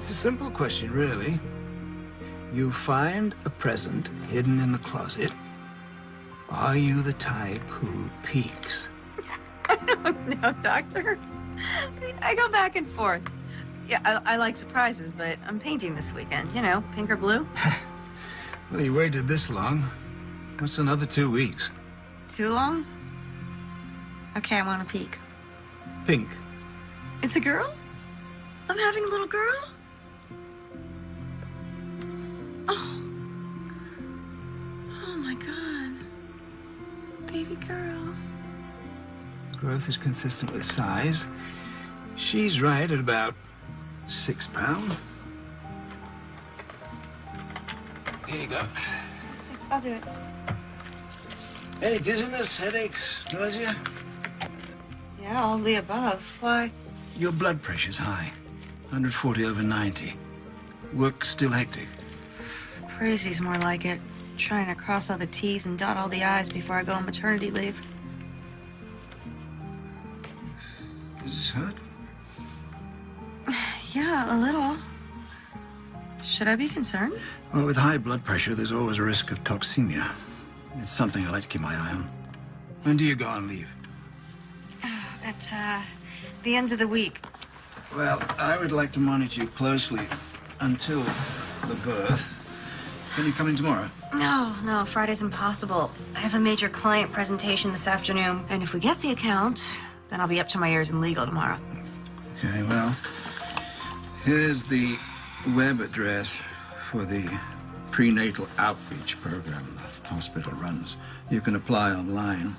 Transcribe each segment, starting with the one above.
It's a simple question, really. You find a present hidden in the closet. Are you the type who peeks? I don't know, Doctor. I go back and forth. Yeah, I like surprises, but I'm painting this weekend. You know, pink or blue. Well, you waited this long. What's another 2 weeks? Too long? Okay, I want a peek. Pink. It's a girl? I'm having a little girl? Oh. Oh, my God. Baby girl. Growth is consistent with size. She's right at about 6 pounds. Here you go. Thanks, I'll do it. Any dizziness, headaches, nausea? Yeah, all the above. Why? Your blood pressure's high. 140/90. Work still hectic. Crazy's more like it. Trying to cross all the T's and dot all the I's before I go on maternity leave. Does this hurt? Yeah, a little. Should I be concerned? Well, with high blood pressure, there's always a risk of toxemia. It's something I like to keep my eye on. When do you go on leave? At, the end of the week. Well, I would like to monitor you closely until the birth. Can you come in tomorrow? No, Friday's impossible. I have a major client presentation this afternoon, and if we get the account, then I'll be up to my ears in legal tomorrow. Okay, well, here's the web address for the prenatal outreach program the hospital runs. You can apply online.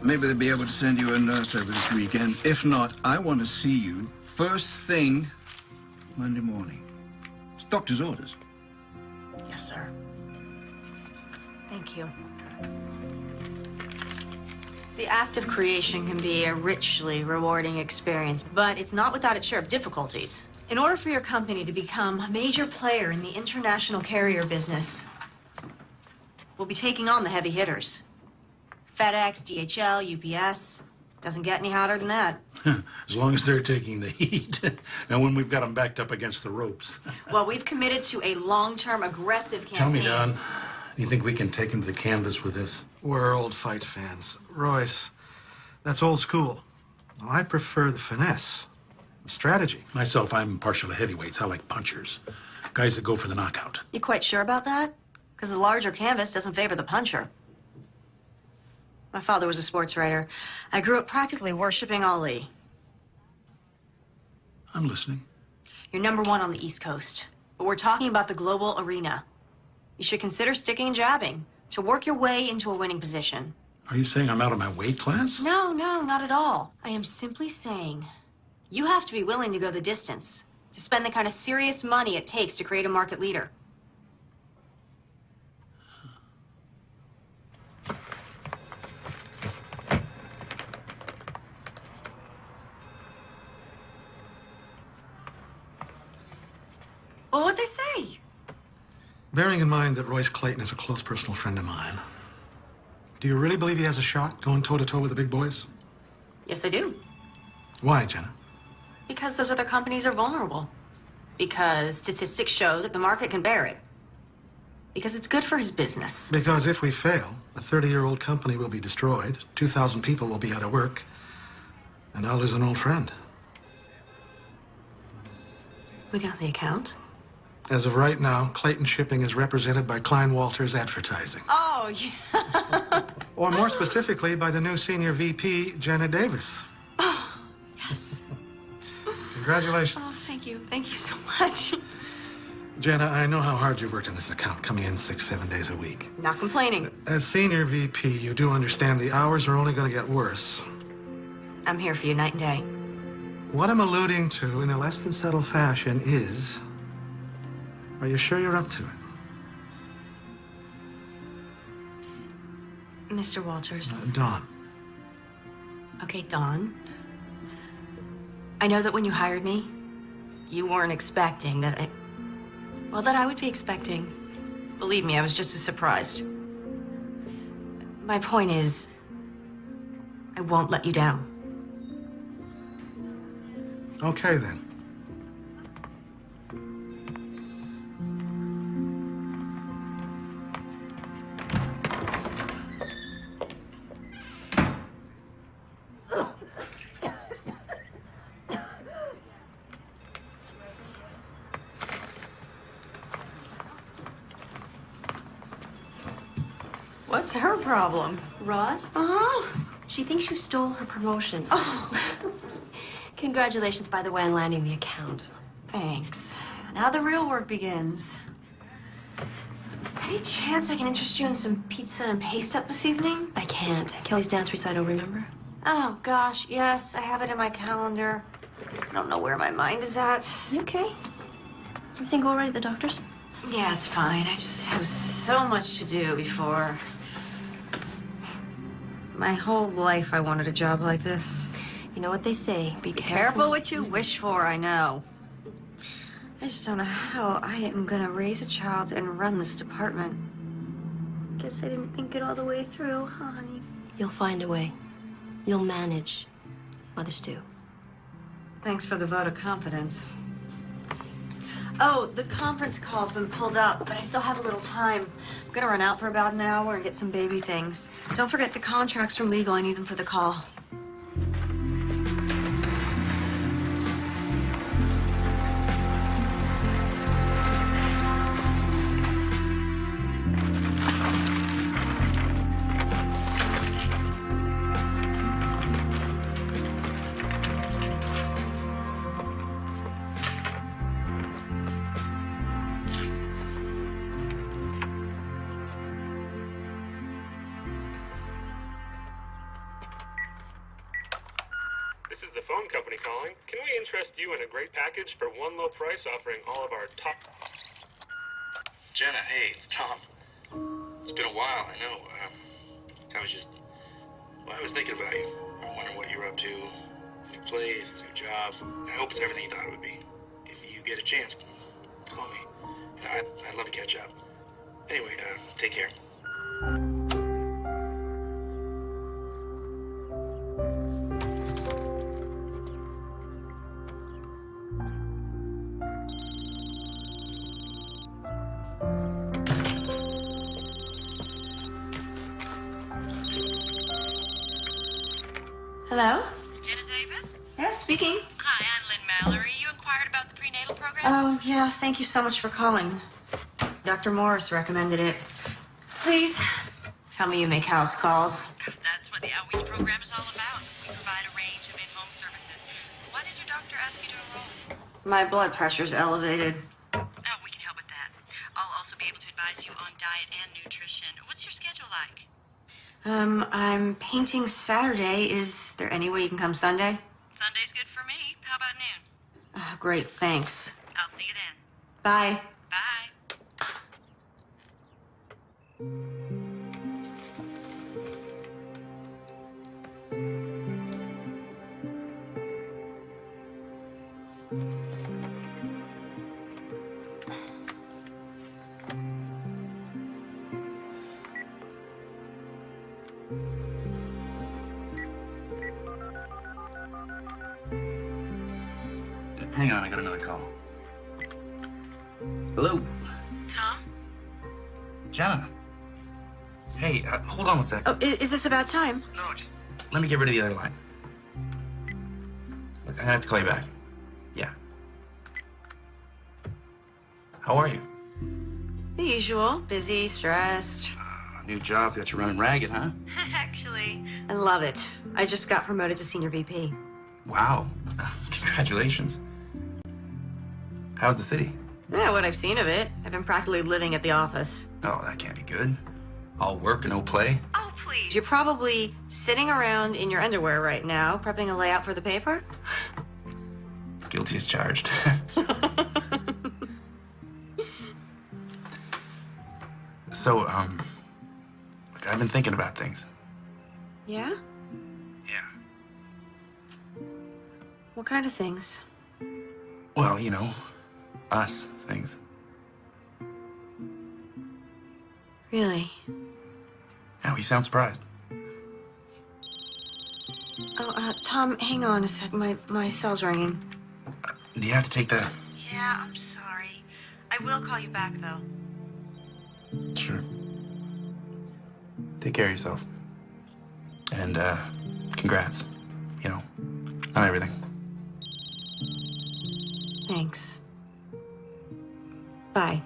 Maybe they'll be able to send you a nurse over this weekend. If not, I want to see you first thing Monday morning. It's doctor's orders. Yes, sir. Thank you. The act of creation can be a richly rewarding experience, but it's not without its share of difficulties. In order for your company to become a major player in the international carrier business, we'll be taking on the heavy hitters. FedEx, DHL, UPS. Doesn't get any hotter than that. As long as they're taking the heat. And when we've got them backed up against the ropes. Well, we've committed to a long-term aggressive campaign. Tell me, Don, you think we can take them to the canvas with this? We're old fight fans. Royce, that's old school. I prefer the finesse, the strategy. Myself, I'm partial to heavyweights. I like punchers. Guys that go for the knockout. You quite sure about that? Because the larger canvas doesn't favor the puncher. My father was a sports writer. I grew up practically worshiping Ali. I'm listening. You're number one on the East Coast, but we're talking about the global arena. You should consider sticking and jabbing to work your way into a winning position. Are you saying I'm out of my weight class? No, not at all. I am simply saying you have to be willing to go the distance, to spend the kind of serious money it takes to create a market leader. Well, what'd they say? Bearing in mind that Royce Clayton is a close personal friend of mine, do you really believe he has a shot going toe-to-toe with the big boys? Yes, I do. Why, Jenna? Because those other companies are vulnerable. Because statistics show that the market can bear it. Because it's good for his business. Because if we fail, a 30-year-old company will be destroyed, 2,000 people will be out of work, and I'll lose an old friend. We got the account. As of right now, Clayton Shipping is represented by Klein Walters Advertising. Oh, yeah. Or more specifically, by the new senior VP, Jenna Davis. Oh, yes. Congratulations. Oh, thank you. Thank you so much. Jenna, I know how hard you've worked on this account, coming in 6-7 days a week. Not complaining. As senior VP, you do understand the hours are only going to get worse. I'm here for you night and day. What I'm alluding to in a less than subtle fashion is, are you sure you're up to it? Mr. Walters. Dawn. Okay, Dawn. I know that when you hired me, you weren't expecting that I would be expecting. Believe me, I was just as surprised. My point is, I won't let you down. Okay, then. What's her problem? Roz? She thinks you stole her promotion. Oh, Congratulations, by the way, on landing the account. thanks. Now the real work begins. Any chance I can interest you in some pizza and paste up this evening? I can't. Kelly's dance recital, remember? Oh, gosh, yes, I have it in my calendar. I don't know where my mind is at. You okay? Everything go all right at the doctor's? Yeah, it's fine. I just have so much to do before. My whole life I wanted a job like this. You know what they say, be Careful what you wish for, I know. I just don't know how I am gonna raise a child and run this department. Guess I didn't think it all the way through, huh, honey? You'll find a way. You'll manage. Mothers do. Thanks for the vote of confidence. Oh, the conference call's been pulled up, but I still have a little time. I'm gonna run out for about an hour and get some baby things. Don't forget the contracts from legal. I need them for the call. This is the phone company calling. Can we interest you in a great package for one low price offering all of our top... Jenna, hey, it's Tom. It's been a while, I know. I was thinking about you. I wondering what you're up to. New place, new job. I hope it's everything you thought it would be. If you get a chance, call me. You know, I'd love to catch up. Anyway, take care. Hello? Jenna Davis? Yeah, speaking. Hi, I'm Lynn Mallory. You inquired about the prenatal program? Oh, yeah, thank you so much for calling. Dr. Morris recommended it. Please, tell me you make house calls. That's what the outreach program is all about. We provide a range of in-home services. Why did your doctor ask you to enroll? My blood pressure's elevated. Oh, we can help with that. I'll also be able to advise you on diet and nutrition. What's your schedule like? I'm painting Saturday. Is there any way you can come Sunday? Sunday's good for me. How about noon? Great, thanks. I'll see you then. Bye. Bye. Hang on, I got another call. Hello? Tom? Jenna? Hey, hold on a sec. Oh, is this about time? No, just... Let me get rid of the other line. Look, I'm gonna have to call you back. Yeah. How are you? The usual. Busy, stressed. New job's got you running ragged, huh? Actually... I love it. I just got promoted to senior VP. Wow. Congratulations. How's the city? Yeah, what I've seen of it. I've been practically living at the office. Oh, that can't be good. All work and no play. Oh, please. You're probably sitting around in your underwear right now, prepping a layout for the paper? Guilty as charged. So, look, I've been thinking about things. Yeah? Yeah. What kind of things? Well, you know, us things. Really? Now you sound surprised. Oh, Tom, hang on a sec. My cell's ringing. Do you have to take that? Yeah, I'm sorry. I will call you back, though. Sure. Take care of yourself. And, congrats. You know, on everything. Thanks. Bye.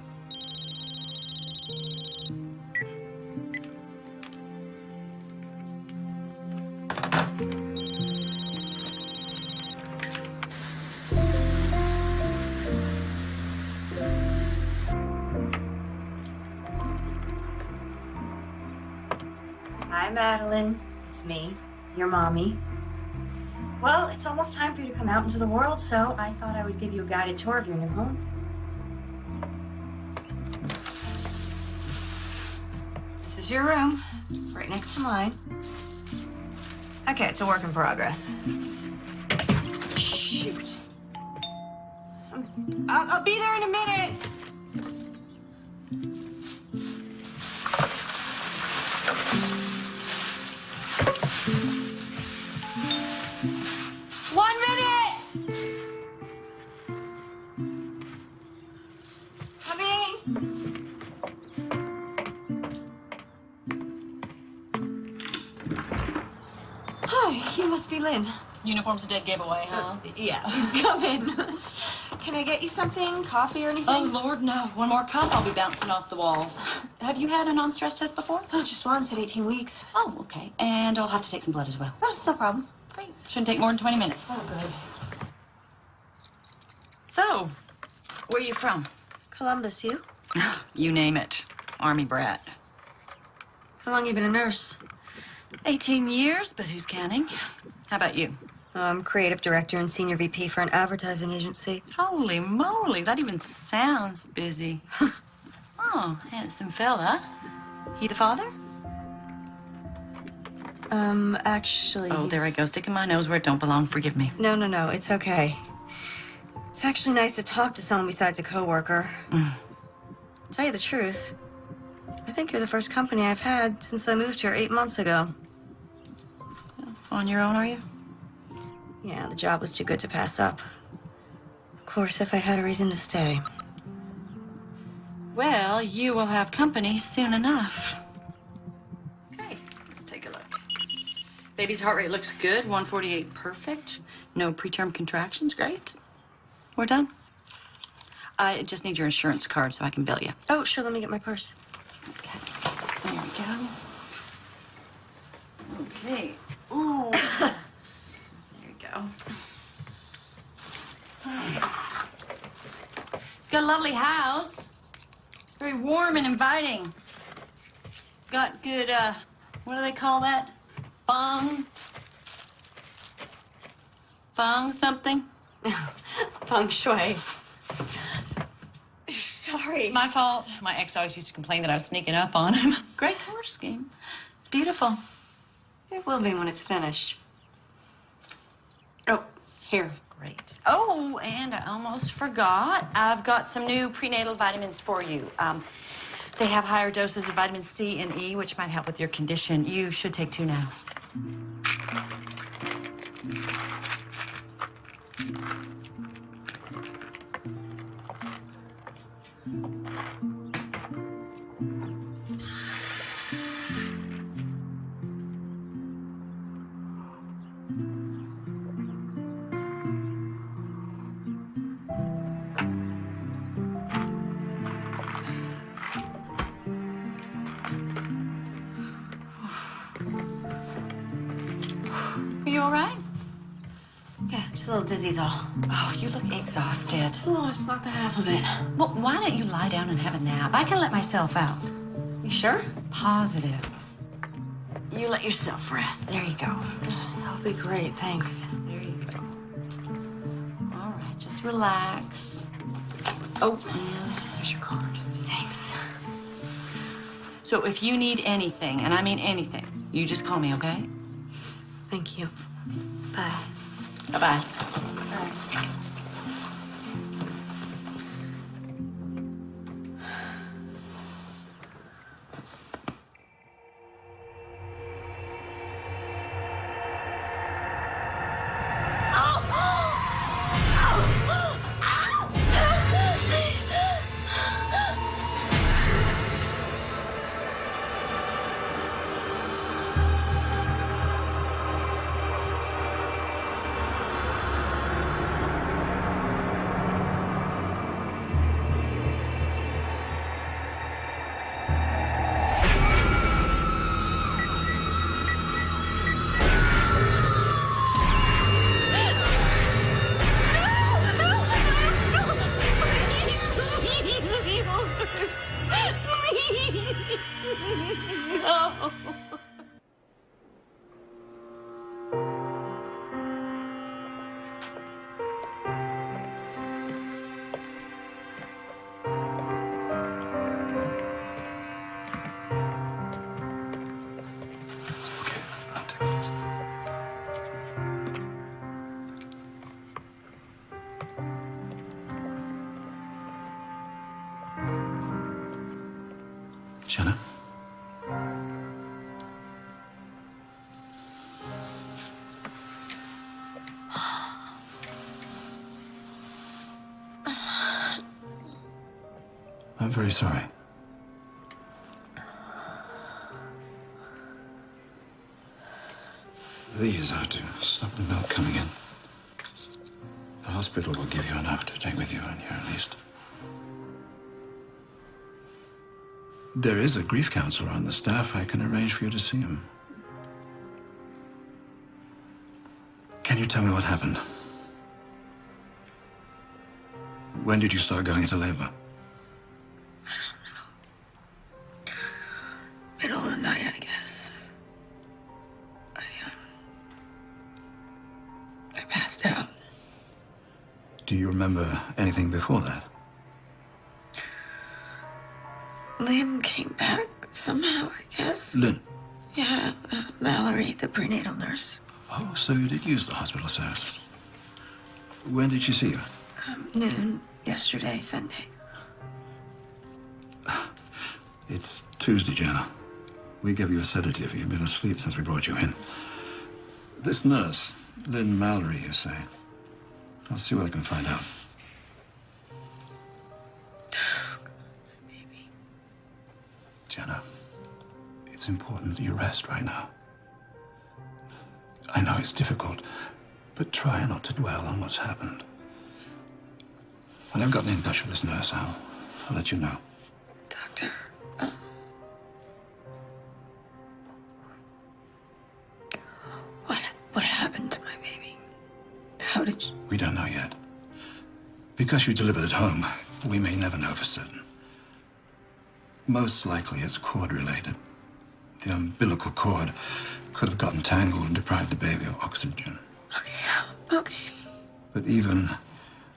Madeline. It's me, your mommy. Well, it's almost time for you to come out into the world, so I thought I would give you a guided tour of your new home. This is your room, right next to mine. Okay, it's a work in progress. Shoot. I'll be there in a minute. One minute! Coming! Hi, you must be Lynn. Uniform's a dead giveaway, huh? Yeah, come in. Can I get you something? Coffee or anything? Oh, Lord, no. One more cup, I'll be bouncing off the walls. Have you had a non-stress test before? Oh, just once at 18 weeks. Oh, okay. And I'll have to take some blood as well. Oh, it's no problem. Great. Shouldn't take more than 20 minutes. Oh, good. So, where are you from? Columbus, you? You name it. Army brat. How long you been a nurse? 18 years, but who's counting? How about you? I'm creative director and senior VP for an advertising agency. Holy moly, that even sounds busy. Oh, handsome fella. He the father? Actually... Oh, there I go, sticking my nose where it don't belong. Forgive me. No, it's okay. It's actually nice to talk to someone besides a coworker. Tell you the truth, I think you're the first company I've had since I moved here 8 months ago. On your own, are you? Yeah, the job was too good to pass up. Of course, if I had a reason to stay. Well, you will have company soon enough. Okay, let's take a look. Baby's heart rate looks good, 148 perfect. No preterm contractions, great. We're done. I just need your insurance card so I can bill you. Oh, sure, let me get my purse. Okay, there we go. Okay. Ooh. There you go. Got a lovely house. Very warm and inviting. Got good, what do they call that? Feng something? Feng shui. Sorry. My fault. My ex always used to complain that I was sneaking up on him. Great color scheme. It's beautiful. It will be when it's finished. Oh, here. Great. Oh, and I almost forgot. I've got some new prenatal vitamins for you. They have higher doses of vitamin C and E, which might help with your condition. You should take 2 now. Are you all right? Yeah, just a little dizzy's all. Oh, you look exhausted. Oh, it's not the half of it. Well, why don't you lie down and have a nap? I can let myself out. You sure? Positive. You let yourself rest. There you go. That'll be great, thanks. There you go. All right, just relax. Oh, and here's your card. Thanks. So if you need anything, and I mean anything, you just call me, okay? Thank you. Bye. Bye-bye. Bye. Jenna? I'm very sorry. These are to stop the milk coming in. The hospital will give you enough to take with you when you're released. There is a grief counselor on the staff. I can arrange for you to see him. Can you tell me what happened? When did you start going into labor? Middle of the night, I guess. I passed out. Do you remember anything before that? Lynn came back somehow, I guess. Lynn? Yeah, Mallory, the prenatal nurse. Oh, so you did use the hospital services. When did she see you? Noon yesterday, Sunday. It's Tuesday, Jenna. We gave you a sedative. You've been asleep since we brought you in. This nurse, Lynn Mallory, you say? I'll see what I can find out. Baby. Jenna, it's important that you rest right now. I know it's difficult, but try not to dwell on what's happened. When I've gotten in touch with this nurse, I'll let you know. Doctor, what happened to my baby? How did you... We don't know yet. Because you delivered at home, we may never know for certain. Most likely it's cord-related. The umbilical cord could have gotten tangled and deprived the baby of oxygen. Okay. But even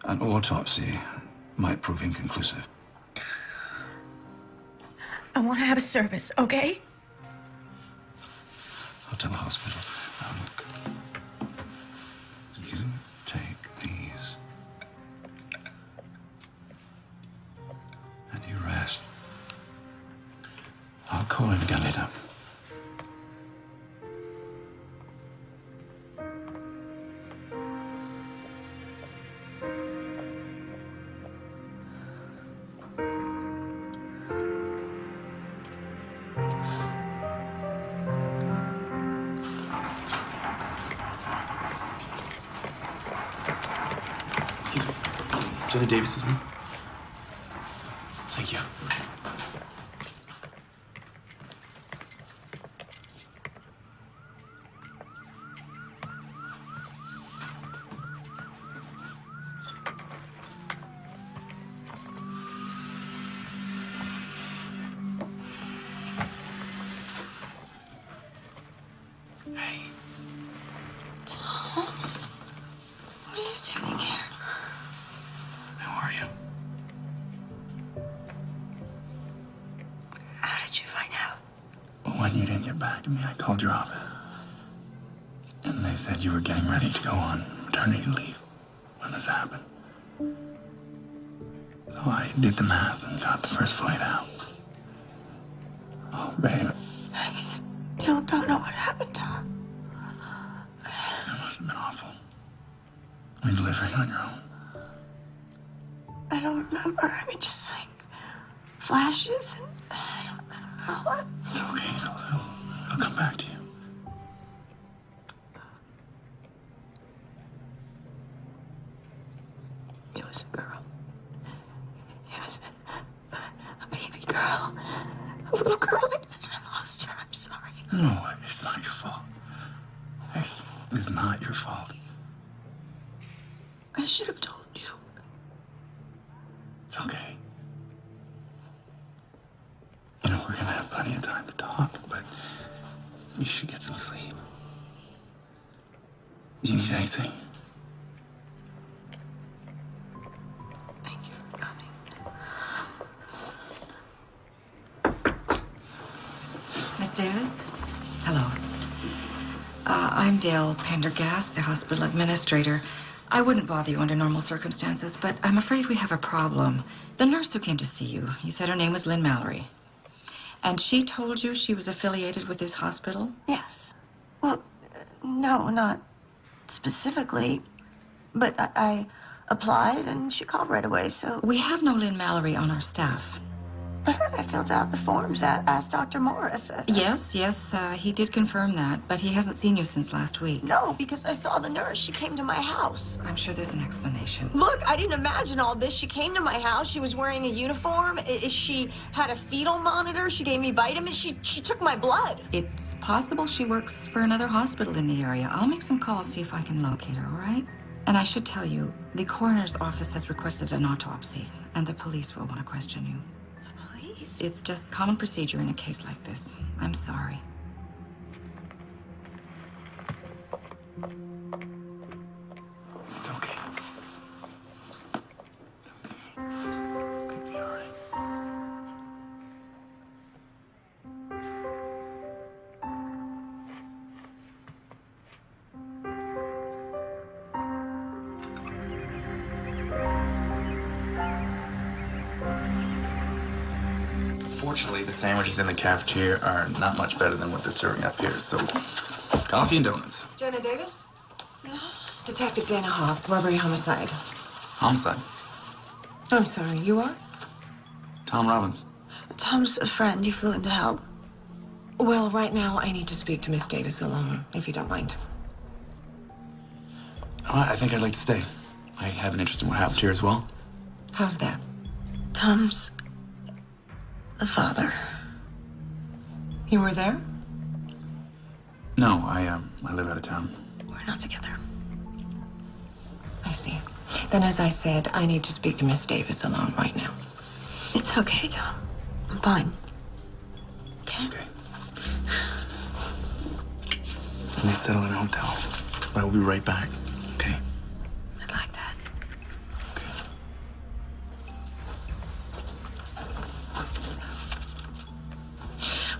an autopsy might prove inconclusive. I want to have a service, okay? I'll tell the hospital. Now look. You take these. And you rest. I'll call in again later. Jenna Davis is me. Thank you. Hey. Tom? What are you doing here? How are you? How did you find out? Well, when you didn't get back to me, I called your office. And they said you were getting ready to go on maternity leave when this happened. So I did the math and got the first flight out. Oh, babe. I still don't know what happened, Tom. It must have been awful. When delivering on your own. I don't remember. I mean, just like flashes and I don't know what. It's okay. It'll come back to you. It was a girl. It was a baby girl. A little girl. I lost her. I'm sorry. No, it's not your fault. Hey, it's not your fault. I should have told you. It's okay. You know, we're gonna have plenty of time to talk, but you should get some sleep. Do you need anything? Thank you for coming. Miss Davis? Hello. I'm Dale Pendergast, the hospital administrator. I wouldn't bother you under normal circumstances, but I'm afraid we have a problem. The nurse who came to see you, you said her name was Lynn Mallory. And she told you she was affiliated with this hospital? Yes. Well, no, not specifically. But I applied and she called right away, so... We have no Lynn Mallory on our staff. But I filled out the forms, asked Dr. Morris. Yes, he did confirm that, but he hasn't seen you since last week. No, because I saw the nurse. She came to my house. I'm sure there's an explanation. Look, I didn't imagine all this. She came to my house. She was wearing a uniform. She had a fetal monitor. She gave me vitamins. She took my blood. It's possible she works for another hospital in the area. I'll make some calls, see if I can locate her, all right? And I should tell you, the coroner's office has requested an autopsy, and the police will want to question you. It's just common procedure in a case like this. I'm sorry. It's okay. It'll be all right. Fortunately, the sandwiches in the cafeteria are not much better than what they're serving up here, so coffee and donuts. Jenna Davis? Detective Dana Hawk, robbery homicide. Homicide. I'm sorry, you are? Tom Robbins. Tom's a friend. You flew in to help. Well, right now, I need to speak to Miss Davis alone, if you don't mind. Oh, I think I'd like to stay. I have an interest in what happened here as well. How's that? Tom's the father. You were there? No, I live out of town. We're not together. I see. Then, as I said, I need to speak to Miss Davis alone right now. It's okay, Tom. I'm fine. Okay? Okay. Let's settle in a hotel. But I will be right back. Okay? I'd like that. Okay.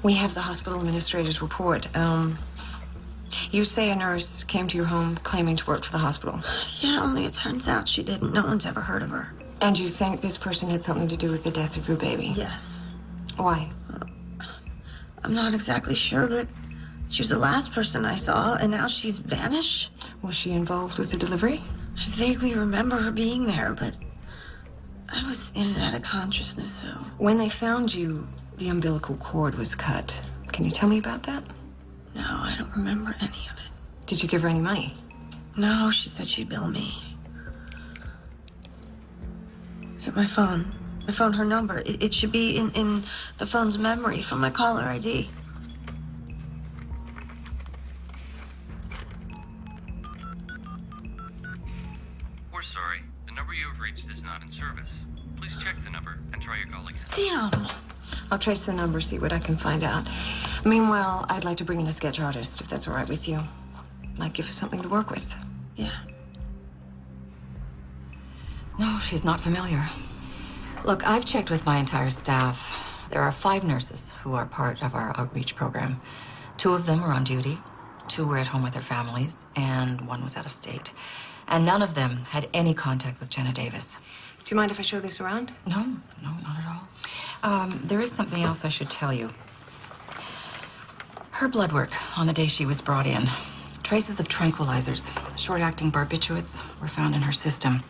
We have the hospital administrator's report. You say a nurse came to your home claiming to work for the hospital. Yeah, only it turns out she didn't. No one's ever heard of her. And you think this person had something to do with the death of your baby? Yes. Why? I'm not exactly sure, but she was the last person I saw, and now she's vanished. Was she involved with the delivery? I vaguely remember her being there, but I was in and out of consciousness, so... When they found you, the umbilical cord was cut. Can you tell me about that? No, I don't remember any of it. Did you give her any money? No, she said she'd bill me. Hit my phone. I found her number. It should be in the phone's memory from my caller ID. We're sorry. The number you have reached is not in service. Please check the number and try your call again. Damn! I'll trace the number, see what I can find out. Meanwhile, I'd like to bring in a sketch artist, if that's all right with you. Might give us something to work with. Yeah. No, she's not familiar. Look, I've checked with my entire staff. There are 5 nurses who are part of our outreach program. 2 of them are on duty, 2 were at home with their families, and 1 was out of state. And none of them had any contact with Jenna Davis. Do you mind if I show this around? No, not at all. There is something else I should tell you. Her blood work on the day she was brought in. Traces of tranquilizers, short-acting barbiturates, were found in her system.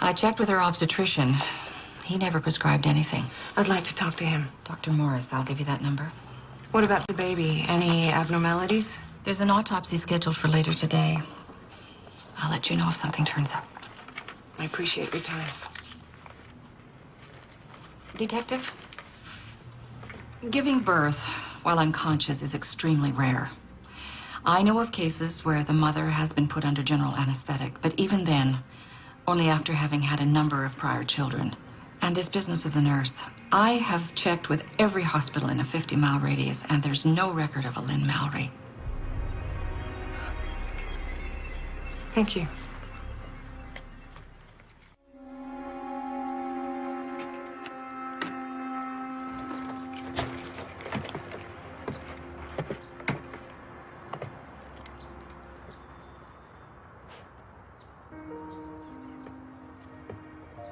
I checked with her obstetrician. He never prescribed anything. I'd like to talk to him. Dr. Morris, I'll give you that number. What about the baby? Any abnormalities? There's an autopsy scheduled for later today. I'll let you know if something turns up. I appreciate your time. Detective? Giving birth while unconscious is extremely rare. I know of cases where the mother has been put under general anesthetic, but even then, only after having had a number of prior children. And this business of the nurse, I have checked with every hospital in a 50-mile radius, and there's no record of a Lynn Mallory. Thank you.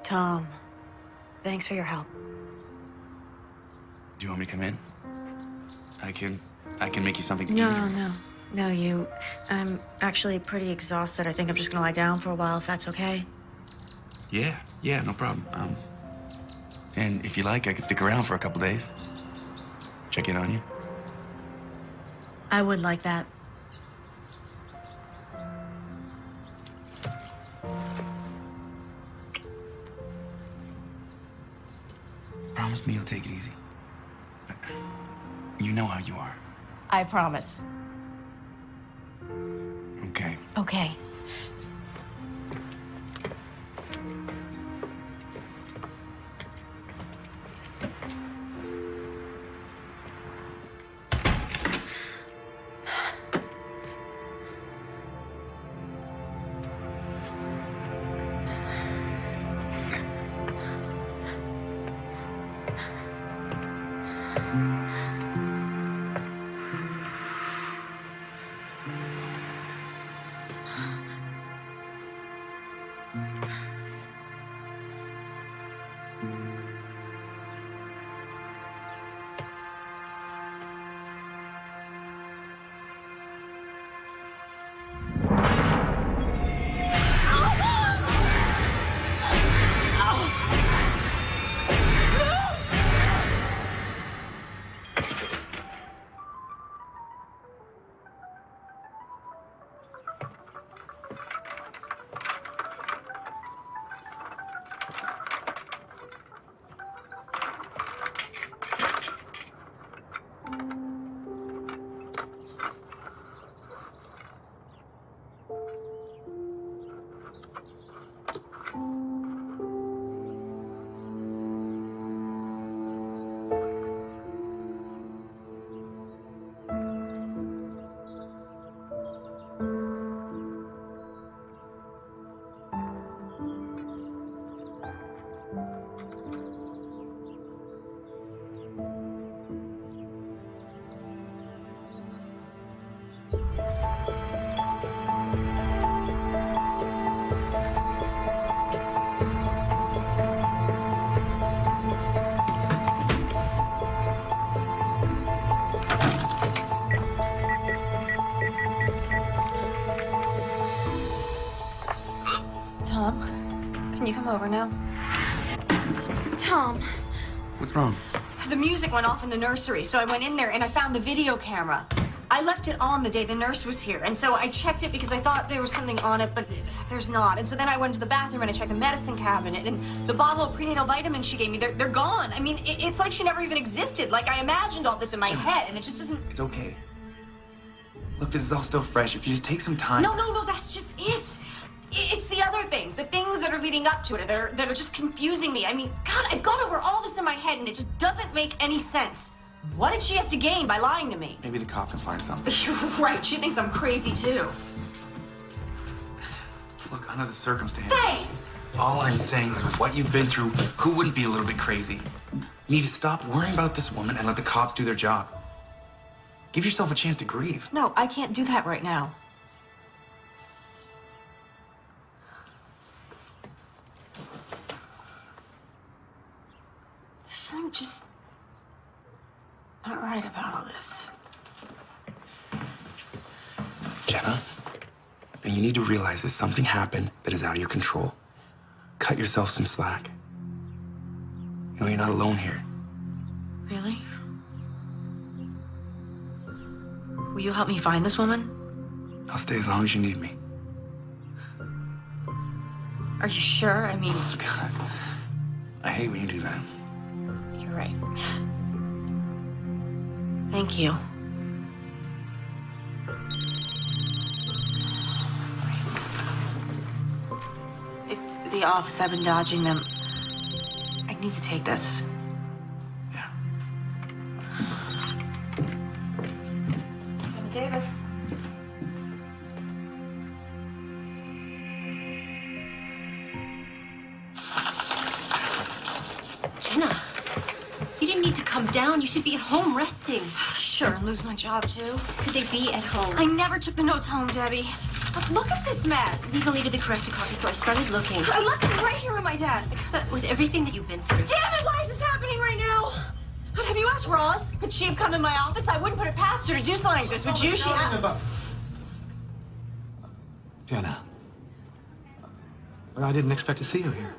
Tom, thanks for your help. Do you want me to come in? I can make you something to eat. No, you. I'm actually pretty exhausted. I think I'm just gonna lie down for a while, if that's okay. Yeah, no problem. And if you like, I could stick around for a couple days. Check in on you. I would like that. Promise me you'll take it easy. You know how you are. I promise. Okay. Okay. Tom, can you come over now? Tom. What's wrong? The music went off in the nursery, so I went in there and I found the video camera. I left it on the day the nurse was here, and so I checked it because I thought there was something on it, but there's not. And so then I went to the bathroom and I checked the medicine cabinet, and the bottle of prenatal vitamins she gave me, they're gone. I mean, it's like she never even existed. Like, I imagined all this in my head, and it just doesn't... It's okay. Look, this is all still fresh. If you just take some time... No, that's just it. It's the other things, the things that are leading up to it that are just confusing me. I mean, God, I've gone over all this in my head, and it just doesn't make any sense. What did she have to gain by lying to me? Maybe the cop can find something. You're right. She thinks I'm crazy, too. Look, under the circumstances... Thanks! All I'm saying is with what you've been through, who wouldn't be a little bit crazy? You need to stop worrying about this woman and let the cops do their job. Give yourself a chance to grieve. No, I can't do that right now. There's something just not right about all this. Jenna, you need to realize that something happened that is out of your control. Cut yourself some slack. You know, you're not alone here. Really? Will you help me find this woman? I'll stay as long as you need me. Are you sure? I mean... Oh, God. I hate when you do that. You're right. Thank you. It's the office. I've been dodging them. I need to take this. Yeah. Jenna Davis. Jenna, you didn't need to come down. You should be at home resting. Sure, and lose my job, too. Could they be at home? I never took the notes home, Debbie. But look at this mess. Legal needed the corrected copy, so I started looking. I left them right here on my desk. With everything that you've been through. Damn it, why is this happening right now? Have you asked Roz? Could she have come in my office? I wouldn't put it past her to do something like this, would you? Jenna, I didn't expect to see you here.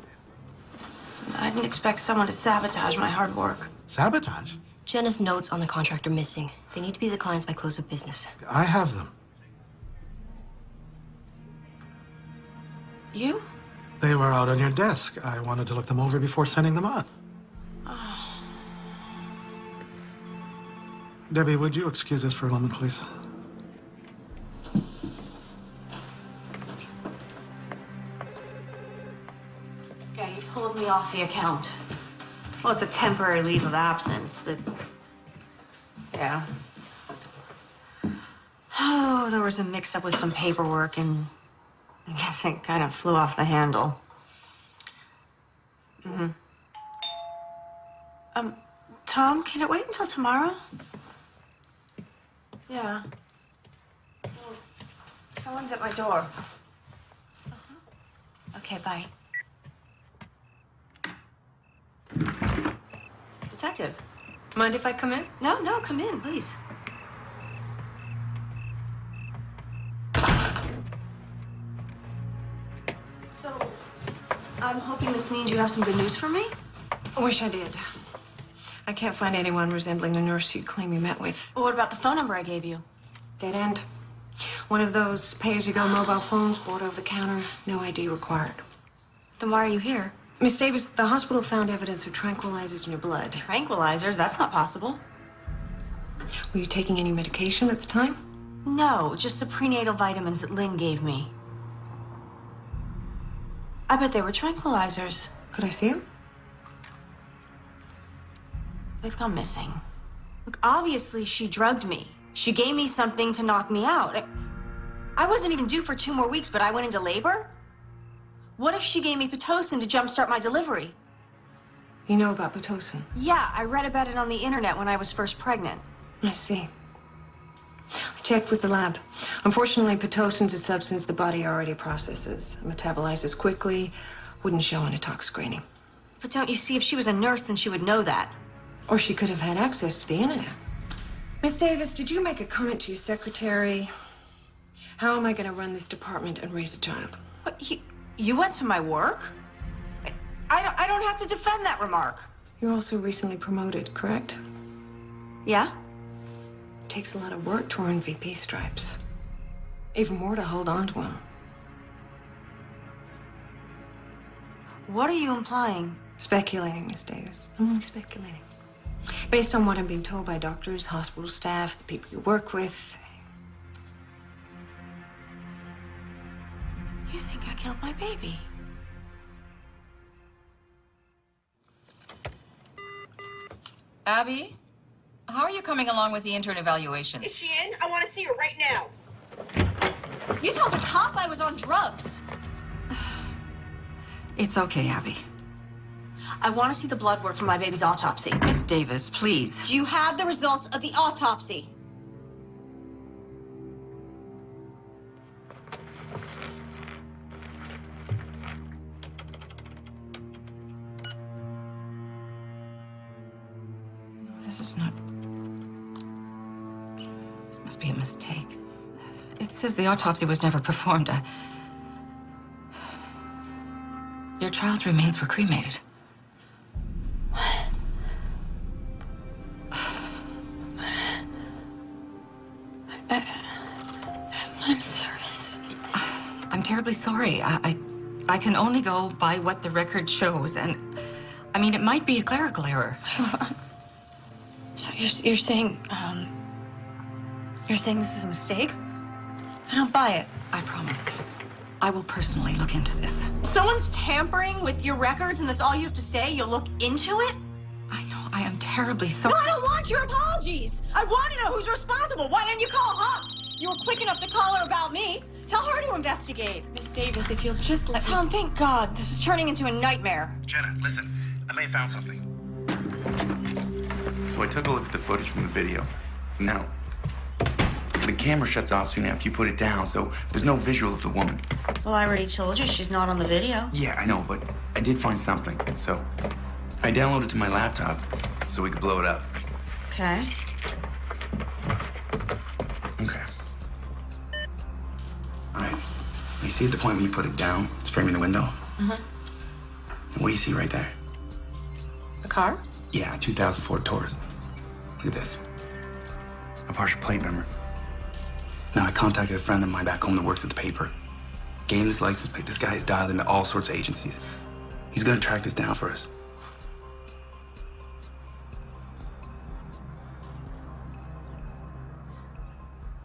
I didn't expect someone to sabotage my hard work. Sabotage? Jenna's notes on the contract are missing. They need to be the clients by close of business. I have them. You? They were out on your desk. I wanted to look them over before sending them on. Oh. Debbie, would you excuse us for a moment, please? Okay, you pulled me off the account. Well, it's a temporary leave of absence, but... yeah. Oh, there was a mix-up with some paperwork, and I guess it kind of flew off the handle. Mm-hmm. Tom, can it wait until tomorrow? Yeah. Well, someone's at my door. Okay, bye. Detective. Mind if I come in? No, no, come in, please. So, I'm hoping this means you have some good news for me? I wish I did. I can't find anyone resembling the nurse you claim you met with. Well, what about the phone number I gave you? Dead end. One of those pay-as-you-go mobile phones bought over the counter, no ID required. Then why are you here? Miss Davis, the hospital found evidence of tranquilizers in your blood. Tranquilizers? That's not possible. Were you taking any medication at the time? No, just the prenatal vitamins that Lynn gave me. I bet they were tranquilizers. Could I see them? They've gone missing. Look, obviously she drugged me. She gave me something to knock me out. I wasn't even due for 2 more weeks, but I went into labor? What if she gave me Pitocin to jumpstart my delivery? You know about Pitocin? Yeah, I read about it on the internet when I was first pregnant. I see. I checked with the lab. Unfortunately, Pitocin's a substance the body already processes. It metabolizes quickly, wouldn't show on a tox screening. But don't you see, if she was a nurse, then she would know that. Or she could have had access to the internet. Miss Davis, did you make a comment to your secretary? How am I going to run this department and raise a child? What, you went to my work? I don't have to defend that remark. You're also recently promoted, correct? Yeah? It takes a lot of work to earn VP stripes. Even more to hold on to them. What are you implying? Speculating, Miss Davis. I'm only speculating. Based on what I'm being told by doctors, hospital staff, the people you work with. You think I killed my baby? Abby, how are you coming along with the intern evaluations? Is she in? I want to see her right now. You told a cop I was on drugs. It's okay, Abby. I want to see the blood work from my baby's autopsy. Miss Davis, please. Do you have the results of the autopsy? This is not... This must be a mistake. It says the autopsy was never performed. Your child's remains were cremated. I'm service. I'm terribly sorry. I can only go by what the record shows, and I mean, it might be a clerical error. So you're saying this is a mistake? I don't buy it. I promise. I will personally look into this. Someone's tampering with your records and that's all you have to say? You'll look into it? I know. I am terribly sorry. No, I don't want your apologies. I want to know who's responsible. Why didn't you call Huck? You were quick enough to call her about me. Tell her to investigate. Miss Davis, if you'll just let Tom, thank God. This is turning into a nightmare. Jenna, listen. I may have found something. So I took a look at the footage from the video. Now, the camera shuts off soon after you put it down, so there's no visual of the woman. Well, I already told you she's not on the video. Yeah, I know, but I did find something. So I downloaded it to my laptop, so we could blow it up. Okay. Okay. All right. You see at the point when you put it down, it's framing the window? Uh-huh. And what do you see right there? A car? Yeah, 2000 Ford Taurus. Look at this. A partial plate number. Now, I contacted a friend of mine back home that works at the paper. Gave him this license plate. This guy is dialed into all sorts of agencies. He's gonna track this down for us.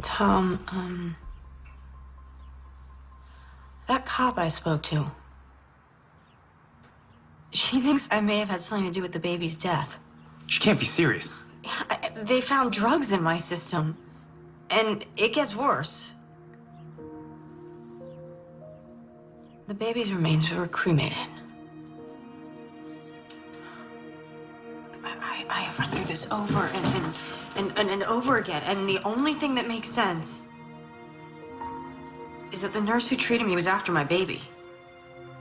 Tom, that cop I spoke to, she thinks I may have had something to do with the baby's death. She can't be serious. They found drugs in my system, and it gets worse. The baby's remains were cremated. I have run through this over and over again, and the only thing that makes sense is that the nurse who treated me was after my baby.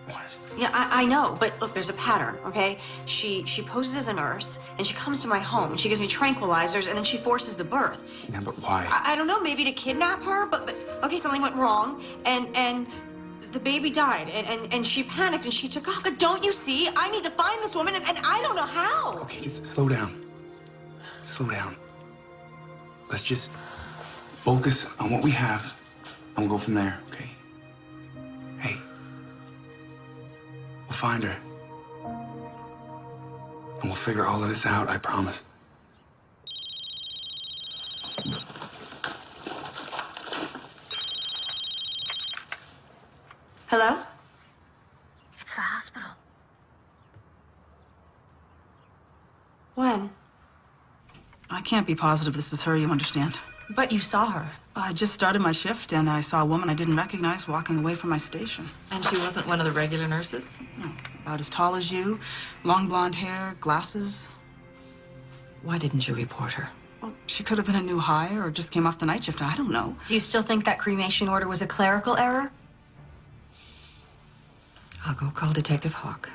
What? Yeah, I know, but look, there's a pattern, okay? She poses as a nurse, and she comes to my home, and she gives me tranquilizers, and then she forces the birth. Yeah, but why? I don't know, maybe to kidnap her, but okay, something went wrong, and the baby died, and she panicked, and she took off. But don't you see? I need to find this woman, and I don't know how. Okay, just slow down. Slow down. Let's just focus on what we have, and we'll go from there, okay? Hey. We'll find her. And we'll figure all of this out, I promise. Hello? It's the hospital. When? I can't be positive this is her, you understand? But you saw her. I just started my shift, and I saw a woman I didn't recognize walking away from my station. And she wasn't one of the regular nurses? No, about as tall as you, long blonde hair, glasses. Why didn't you report her? Well, she could have been a new hire or just came off the night shift. I don't know. Do you still think that cremation order was a clerical error? I'll go call Detective Hawk.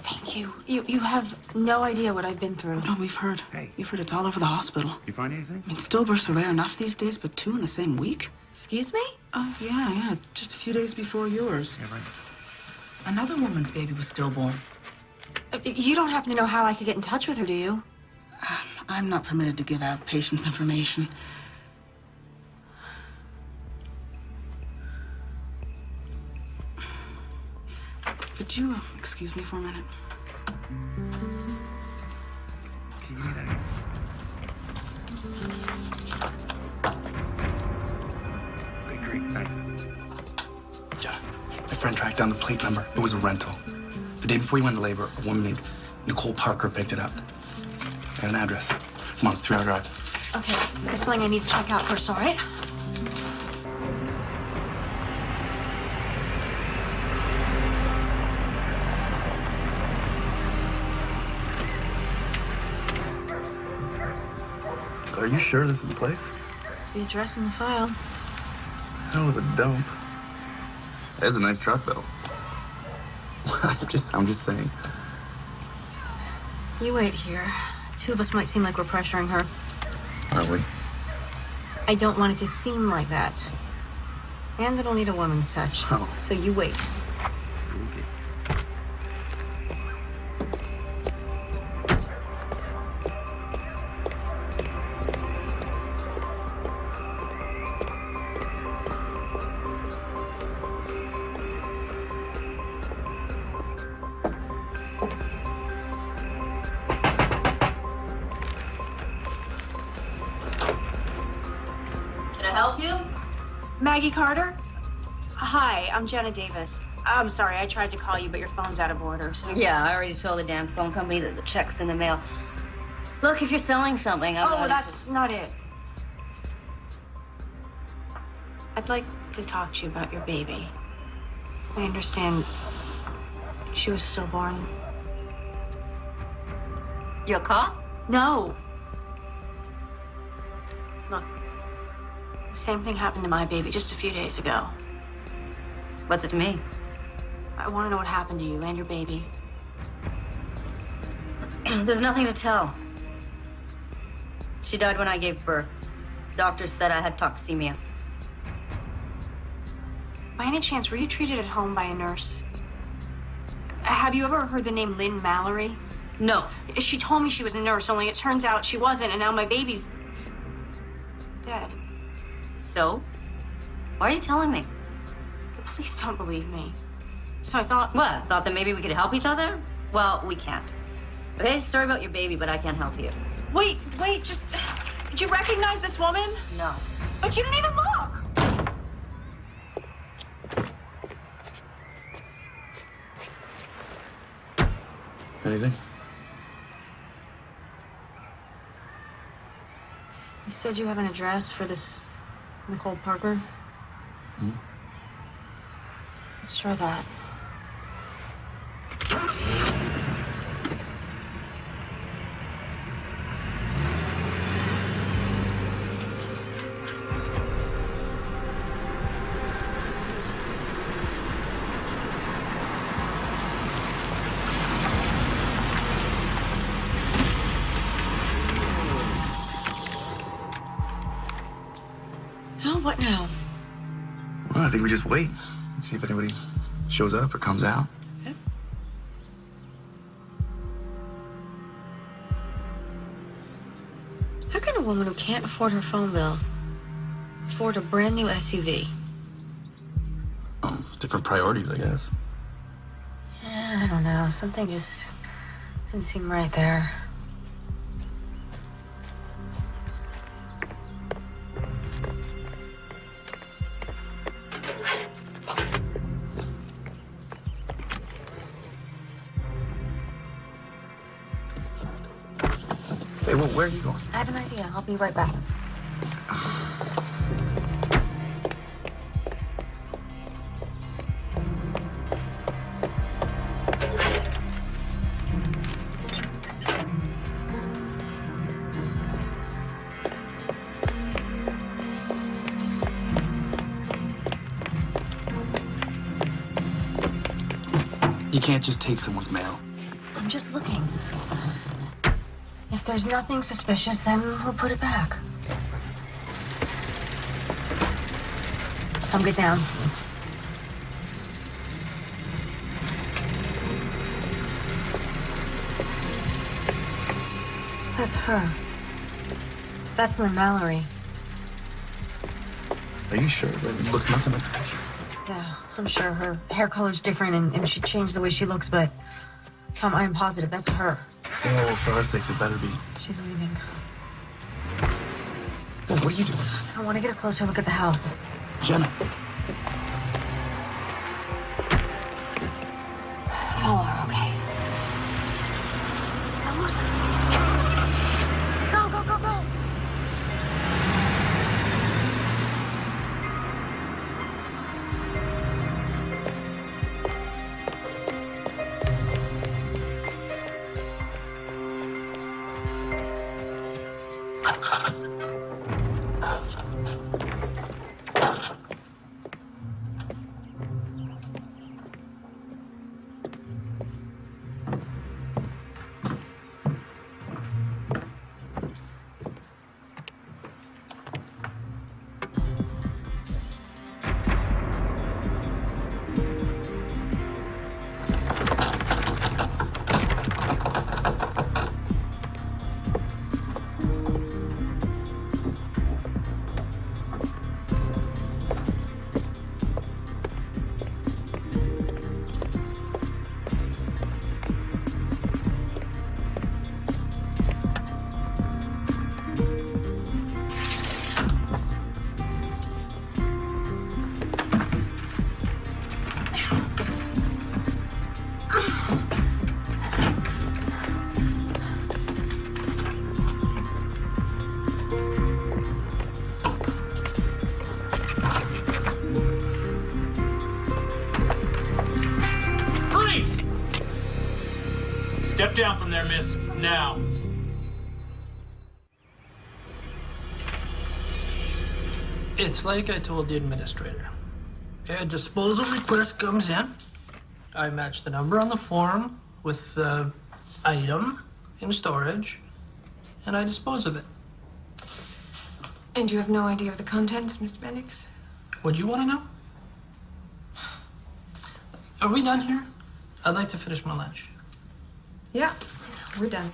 Thank you. You have no idea what I've been through. No, we've heard. Hey. We've heard it's all over the hospital. You find anything? I mean, stillbirths are rare enough these days, but 2 in the same week? Excuse me? Oh, yeah. Just a few days before yours. Yeah, right. Another woman's baby was stillborn. You don't happen to know how I could get in touch with her, do you? I'm not permitted to give out patients' information. Could you excuse me for a minute? Can you give me that again? Okay, great, thanks. Yeah, my friend tracked down the plate number. It was a rental. The day before he went into labor, a woman named Nicole Parker picked it up. Got an address. Come on, it's a 3-hour drive. Okay, there's something I need to check out first, all right? Are you sure this is the place? It's the address in the file. Hell of a dump. That's a nice truck, though. I'm just saying. You wait here. 2 of us might seem like we're pressuring her. Are we? I don't want it to seem like that. And it'll need a woman's touch. Oh. So you wait. Maggie Carter? Hi, I'm Jenna Davis. I'm sorry, I tried to call you, but your phone's out of order, so... Yeah, I already told the damn phone company that the check's in the mail. Look, if you're selling something, I'm well, that's not it. I'd like to talk to you about your baby. I understand she was stillborn. You're a cop? No. Look, the same thing happened to my baby just a few days ago. What's it to me? I want to know what happened to you and your baby. There's nothing to tell. She died when I gave birth. Doctors said I had toxemia. By any chance, were you treated at home by a nurse? Have you ever heard the name Lynn Mallory? No. She told me she was a nurse, only it turns out she wasn't, and now my baby's dead. So? Why are you telling me? The police don't believe me. So I thought... What? Thought that maybe we could help each other? Well, we can't. Okay, sorry about your baby, but I can't help you. Wait, just... Did you recognize this woman? No. But you didn't even look! Anything? You said you have an address for this Nicole Parker? Hmm? Let's try that. What now? Well, I think we just wait. See if anybody shows up or comes out. Okay. How can a woman who can't afford her phone bill afford a brand new SUV? Different priorities, I guess. I don't know. Something just didn't seem right there. Hey, well, where are you going? I have an idea. I'll be right back. You can't just take someone's mail. I'm just looking. If there's nothing suspicious, then we'll put it back. Come get down. That's her. That's Lynn Mallory. Are you sure? It looks nothing like that. Yeah, I'm sure her hair color's different and she changed the way she looks, but Tom, I am positive that's her. Yeah, well, for our sakes, it better be. She's leaving. Well, what are you doing? I want to get a closer look at the house. Jenna. Follow her, okay? Don't lose her. Go, go, go, go! Step down from there, miss. Now. It's like I told the administrator. A disposal request comes in. I match the number on the form with the item in storage, and I dispose of it. And you have no idea of the contents, Mr. Bendix? Would you want to know? Are we done here? I'd like to finish my lunch. Yeah, we're done.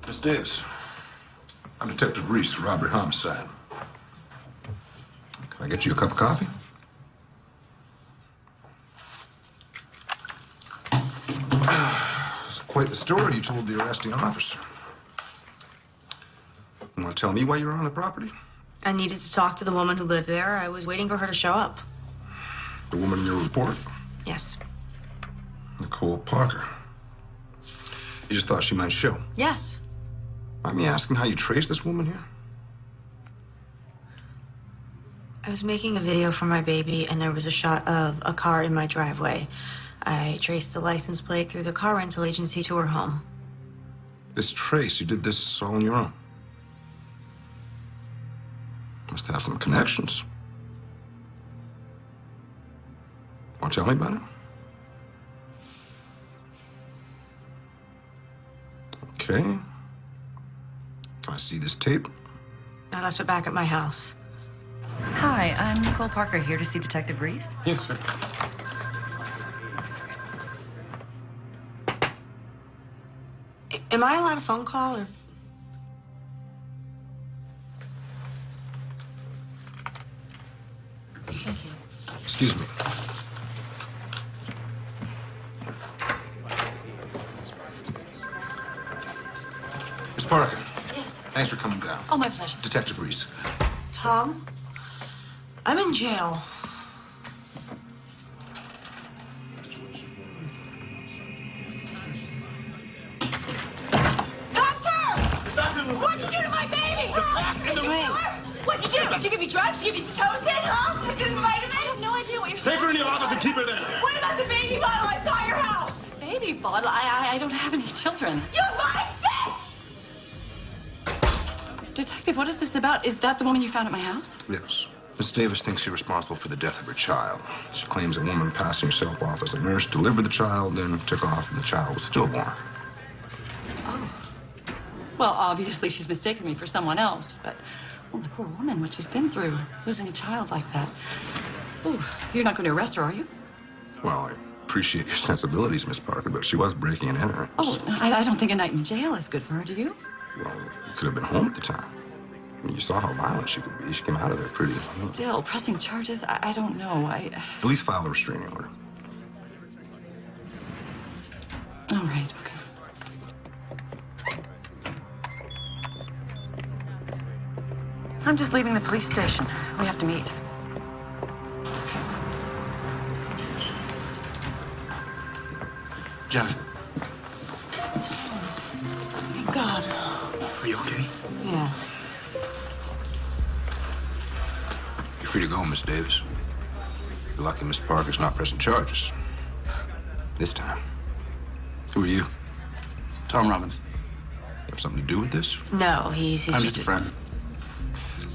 Miss Davis, I'm Detective Reese, robbery homicide. Can I get you a cup of coffee? It's quite the story you told the arresting officer. You want to tell me why you were on the property? I needed to talk to the woman who lived there. I was waiting for her to show up. The woman in your report? Yes. Nicole Parker. You just thought she might show? Yes. Mind me asking how you traced this woman here? I was making a video for my baby, and there was a shot of a car in my driveway. I traced the license plate through the car rental agency to her home. This trace, you did this all on your own? Must have some connections. Want to tell me about it? Okay. Can I see this tape? I left it back at my house. Hi, I'm Nicole Parker, here to see Detective Reese. Yes, sir. Am I allowed a phone call, or? Thank you. Excuse me. Miss Parker. Yes. Thanks for coming down. Oh, my pleasure. Detective Reese. Tom, I'm in jail. That's her! What'd you do to my baby? In the room! What'd you do? Did you give me drugs? Did you give me Pitocin? Huh? Is it in the vitamins? I have no idea what you're saying. Take her in your office and keep her there. What about the baby bottle I saw at your house? Baby bottle? I don't have any children. You lying bitch! Detective, what is this about? Is that the woman you found at my house? Yes. Miss Davis thinks you're responsible for the death of her child. She claims a woman passing herself off as a nurse delivered the child, then took off, and the child was stillborn. Well, obviously she's mistaken me for someone else, but, well, the poor woman, what she's been through, losing a child like that. Ooh, you're not going to arrest her, are you? Well, I appreciate your sensibilities, Miss Parker, but she was breaking and entering. Oh, I don't think a night in jail is good for her, do you? Well, you could have been home at the time. I mean, you saw how violent she could be. She came out of there pretty. Still, pressing charges, I don't know. At least file a restraining order. All right, okay. I'm just leaving the police station. We have to meet. John, Thank God. are you okay? Yeah. You're free to go, Miss Davis. You're lucky Miss Parker's not pressing charges. This time. Who are you? Tom Robbins. You have something to do with this? No, he's I'm just a friend.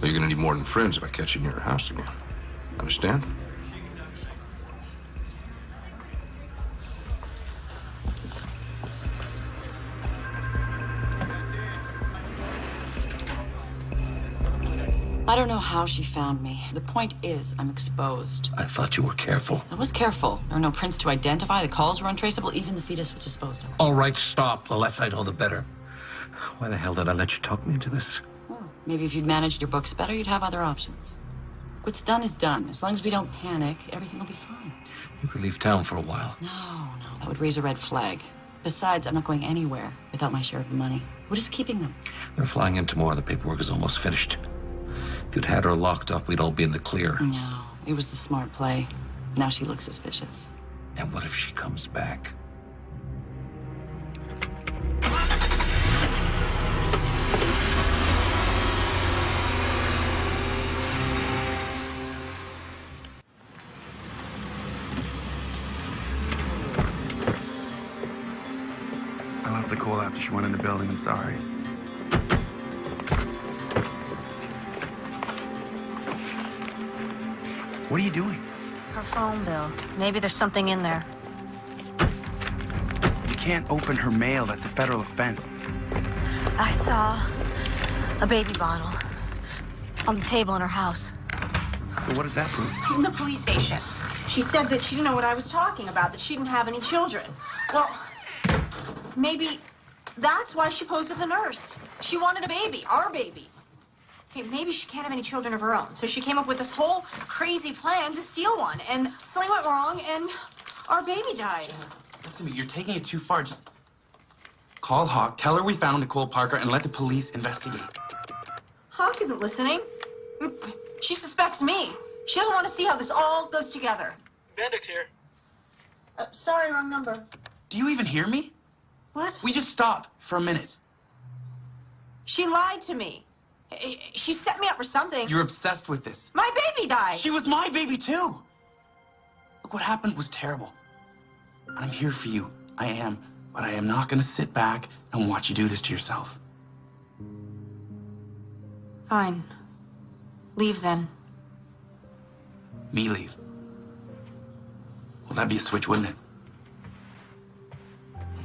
Well, you're gonna need more than friends if I catch you near your house again. Understand? I don't know how she found me. The point is, I'm exposed. I thought you were careful. I was careful. There are no prints to identify. The calls were untraceable. Even the fetus was disposed of. All right, stop. The less I know, the better. Why the hell did I let you talk me into this? Maybe if you'd managed your books better, you'd have other options. What's done is done. As long as we don't panic, everything will be fine. You could leave town for a while. No, that would raise a red flag. Besides, I'm not going anywhere without my share of the money. What is keeping them? They're flying in tomorrow. The paperwork is almost finished. If you'd had her locked up, we'd all be in the clear. No, it was the smart play. Now she looks suspicious. And what if she comes back? I lost the cool after she went in the building. I'm sorry. What are you doing? Her phone bill. Maybe there's something in there. You can't open her mail. That's a federal offense. I saw a baby bottle on the table in her house. So what does that prove? In the police station. She said that she didn't know what I was talking about, that she didn't have any children. Well, maybe that's why she posed as a nurse. She wanted a baby, our baby. Okay, maybe she can't have any children of her own. So she came up with this whole crazy plan to steal one. And something went wrong, and our baby died. Listen to me, you're taking it too far. Just call Hawk, tell her we found Nicole Parker, and let the police investigate. Hawk isn't listening. She suspects me. She doesn't want to see how this all goes together. Bendix here. Sorry, wrong number. Do you even hear me? What? We just stop for a minute. She lied to me. She set me up for something. You're obsessed with this. My baby died. She was my baby, too. Look, what happened was terrible. I'm here for you. I am. But I am not going to sit back and watch you do this to yourself. Fine. Leave then. Me leave. Well, that'd be a switch, wouldn't it?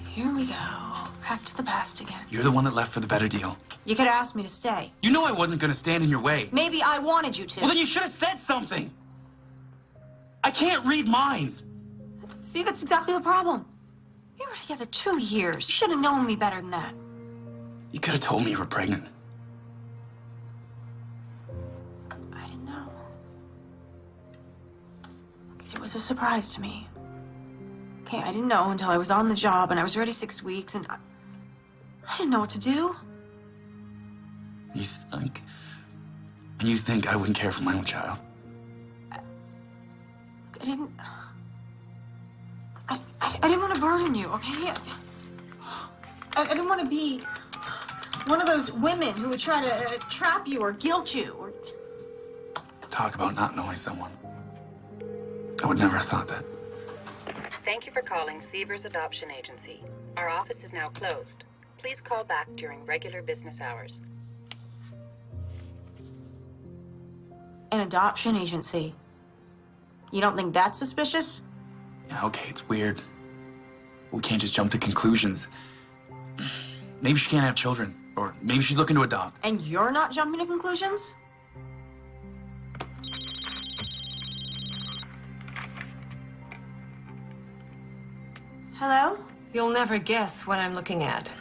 Here we go. Back to the past again. You're the one that left for the better deal. You could ask me to stay. You know I wasn't going to stand in your way. Maybe I wanted you to. Well, then you should have said something. I can't read minds. See, that's exactly the problem. We were together 2 years. You should have known me better than that. You could have told me you were pregnant. I didn't know. It was a surprise to me. Okay, I didn't know until I was on the job and I was ready 6 weeks and I didn't know what to do. You think I wouldn't care for my own child? I didn't... I didn't want to burden you, okay? I didn't want to be one of those women who would try to trap you or guilt you or... Talk about not knowing someone. I would never have thought that. Thank you for calling Seavers Adoption Agency. Our office is now closed. Please call back during regular business hours. An adoption agency. You don't think that's suspicious? Yeah, okay, it's weird. We can't just jump to conclusions. Maybe she can't have children, or maybe she's looking to adopt. And you're not jumping to conclusions? Hello? You'll never guess what I'm looking at.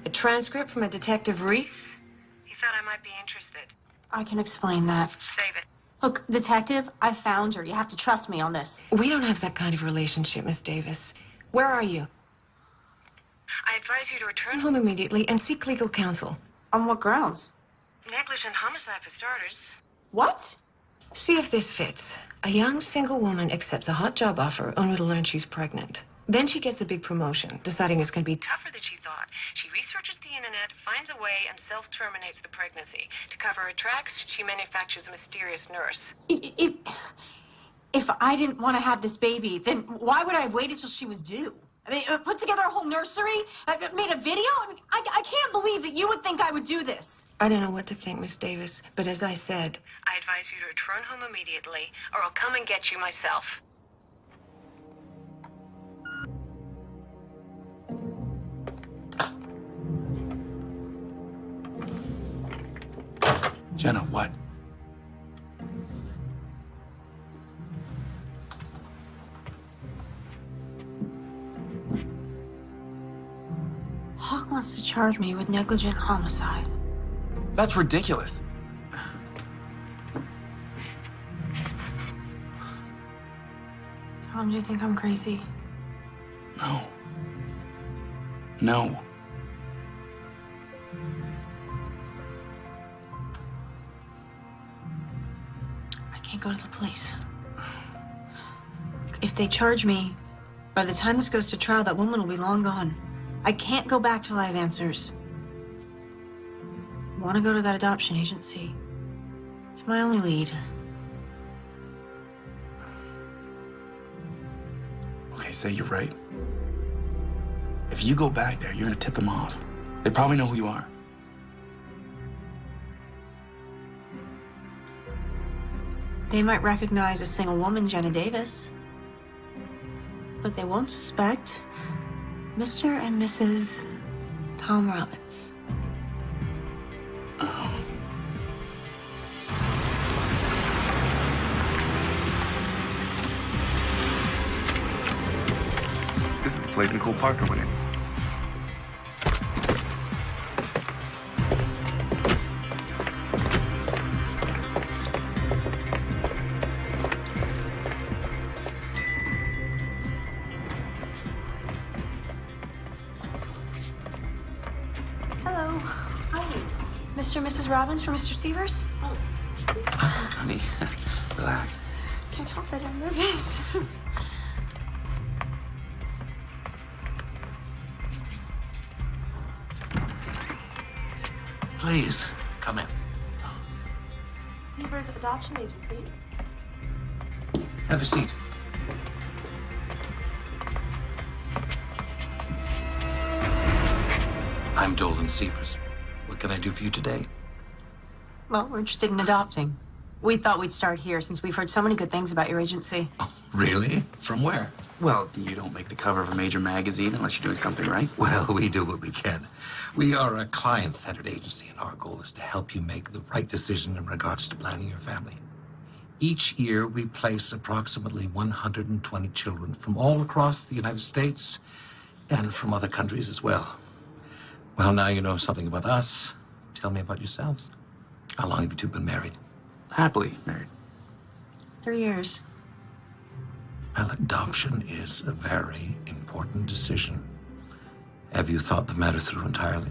A transcript from a Detective Reese. He said I might be interested. I can explain that. Save it. Look, detective, I found her. You have to trust me on this. We don't have that kind of relationship, Miss Davis. Where are you? I advise you to return Home immediately and seek legal counsel. On what grounds? negligent homicide for starters. What? See if this fits. A young single woman accepts a hot job offer only to learn she's pregnant. Then she gets a big promotion, deciding it's going to be Tougher than she thought. She researches the internet, finds a way, and self-terminates the pregnancy. To cover her tracks, she manufactures a mysterious nurse. If I didn't want to have this baby, then why would I have waited till she was due? I mean, put together a whole nursery, made a video? I mean, I can't believe that you would think I would do this. I don't know what to think, Miss Davis, but as I said, I advise you to return home immediately, or I'll come and get you myself. Jenna, what? Hawk wants to charge me with negligent homicide. That's ridiculous. Tom, do you think I'm crazy? No. No. I can't go to the police. If they charge me, by the time this goes to trial, that woman will be long gone. I can't go back till I have answers. I want to go to that adoption agency. It's my only lead. Okay, say you're right. If you go back there, you're gonna tip them off. They probably know who you are. They might recognize a single woman, Jenna Davis. But they won't suspect Mr. and Mrs. Tom Robbins. This is the place Nicole Parker went in. Hello. Hi. Mr. and Mrs. Robbins for Mr. Severs? Oh. Honey, relax. Can't help it, I'm nervous. Please, come in. Severs Adoption Agency. Have a seat. I'm Dolan Severs. What can I do for you today? Well, we're interested in adopting. We thought we'd start here since we've heard so many good things about your agency. Really? From where? Well, you don't make the cover of a major magazine unless you're doing something right. Well, we do what we can. We are a client-centered agency, and our goal is to help you make the right decision in regards to planning your family. Each year, we place approximately 120 children from all across the United States and from other countries as well. Well, now you know something about us. Tell me about yourselves. How long have you two been married? Happily married. 3 years. Well, adoption is a very important decision. Have you thought the matter through entirely?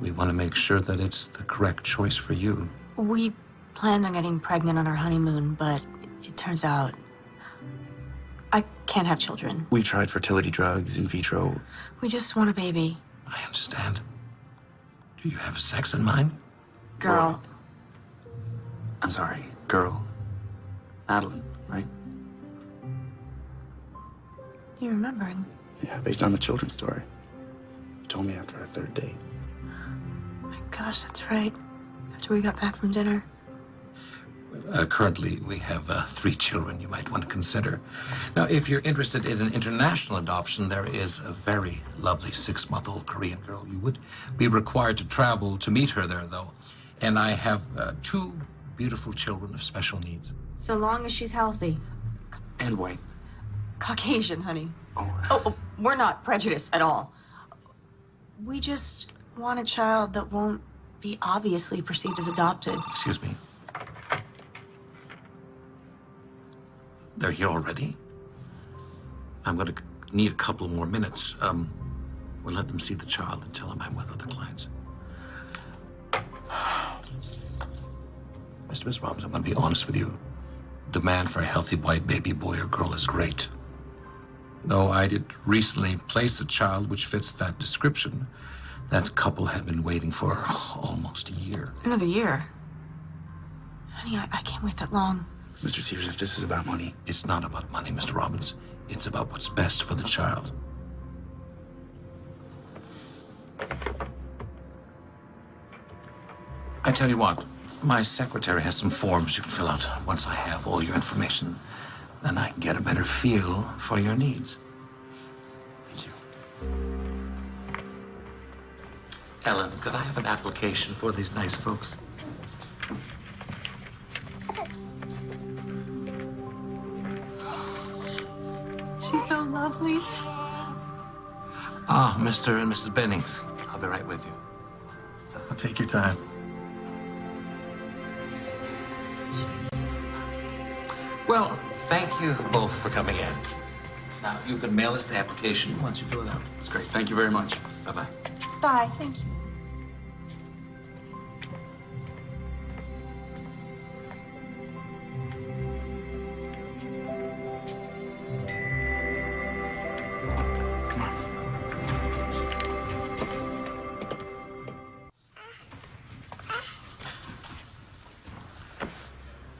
We want to make sure that it's the correct choice for you. We planned on getting pregnant on our honeymoon, but it turns out I can't have children. We've tried fertility drugs, in vitro. We just want a baby. I understand. Do you have sex in mind? Girl. I'm sorry, girl. Madeline, right? You remembered? Yeah, based on the children's story. You told me after our third date. My gosh, that's right. After we got back from dinner. Currently, we have 3 children you might want to consider. Now, if you're interested in an international adoption, there is a very lovely 6-month-old Korean girl. You would be required to travel to meet her there, though. And I have 2 beautiful children of special needs. So long as she's healthy. And white. Caucasian, honey. Oh, we're not prejudiced at all. We just want a child that won't be obviously perceived as adopted. Excuse me. They're here already? I'm going to need a couple more minutes. We'll let them see the child and tell them I'm with other clients. Mr. Miss Robbins, I'm going to be honest with you. Demand for a healthy white baby boy or girl is great. Though I did recently place a child which fits that description, that couple had been waiting for almost a year. Another year? Honey, I can't wait that long. Mr. Severs, if this is about money... It's not about money, Mr. Robbins. It's about what's best for the child. I tell you what, my secretary has some forms you can fill out. Once I have all your information, then I can get a better feel for your needs. Thank you. Ellen, could I have an application for these nice folks? She's so lovely. Ah, Mr. and Mrs. Bennings. I'll be right with you. I'll take your time. Well, thank you both for coming in. Now, you can mail us the application once you fill it out. That's great. Thank you very much. Bye-bye. Bye, thank you.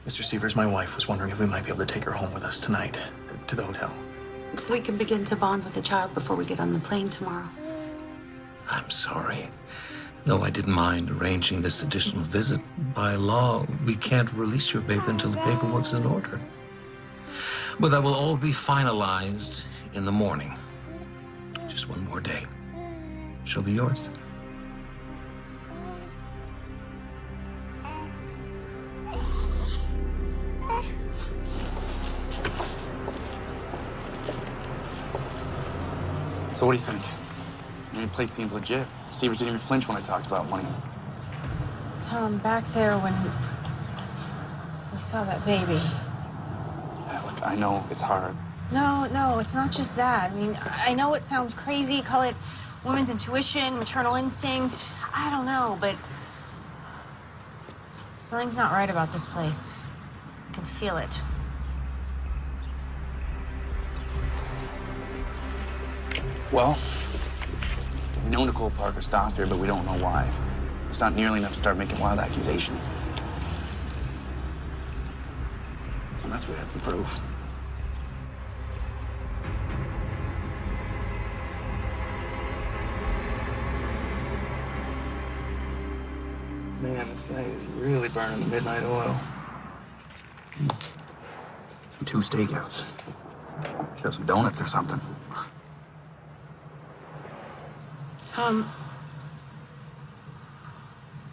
Mr. Severs, my wife was wondering if we might be able to take her home with us tonight to the hotel. So we can begin to bond with the child before we get on the plane tomorrow. I'm sorry. Though I didn't mind arranging this additional visit, by law, we can't release your baby until the paperwork's in order. But that will all be finalized in the morning. Just one more day. She'll be yours. So what do you think? I mean, the place seems legit. Severs didn't even flinch when I talked about money. Tom, back there when we saw that baby. Yeah, look, I know it's hard. No, it's not just that. I mean, I know it sounds crazy, call it women's intuition, maternal instinct. I don't know, but something's not right about this place. I can feel it. Well, we know Nicole Parker stopped her, but we don't know why. It's not nearly enough to start making wild accusations. Unless we had some proof. Man, this guy is really burning the midnight oil. 2 stakeouts. Should have some donuts or something.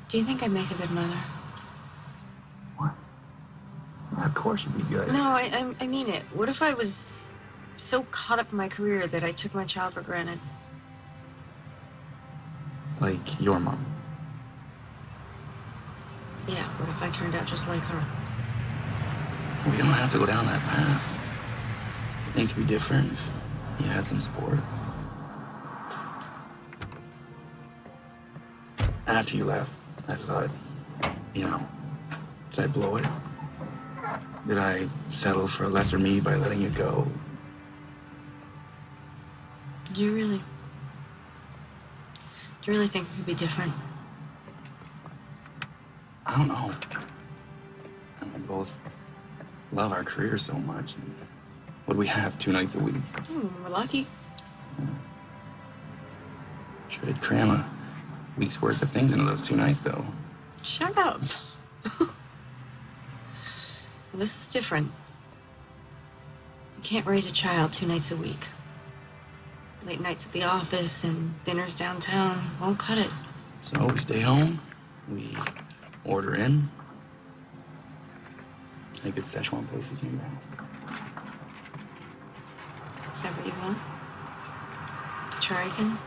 Do you think I'd make a good mother? Yeah, of course you'd be good. No, I mean it. What if I was so caught up in my career that I took my child for granted? Like your mom. Yeah, what if I turned out just like her? We don't have to go down that path. It needs to be different if you had some support. After you left, I thought, you know, did I blow it? Did I settle for a lesser me by letting you go? Do you really think it could be different? I don't know. And we both love our careers so much. And what do we have 2 nights a week? We're lucky. Sure, I'd cram a week's worth of things into those 2 nights, though. Shut up. This is different. You can't raise a child 2 nights a week. Late nights at the office and dinners downtown won't cut it. So we stay home, we order in. A good Szechuan places near your house. Is that what you want? To try again?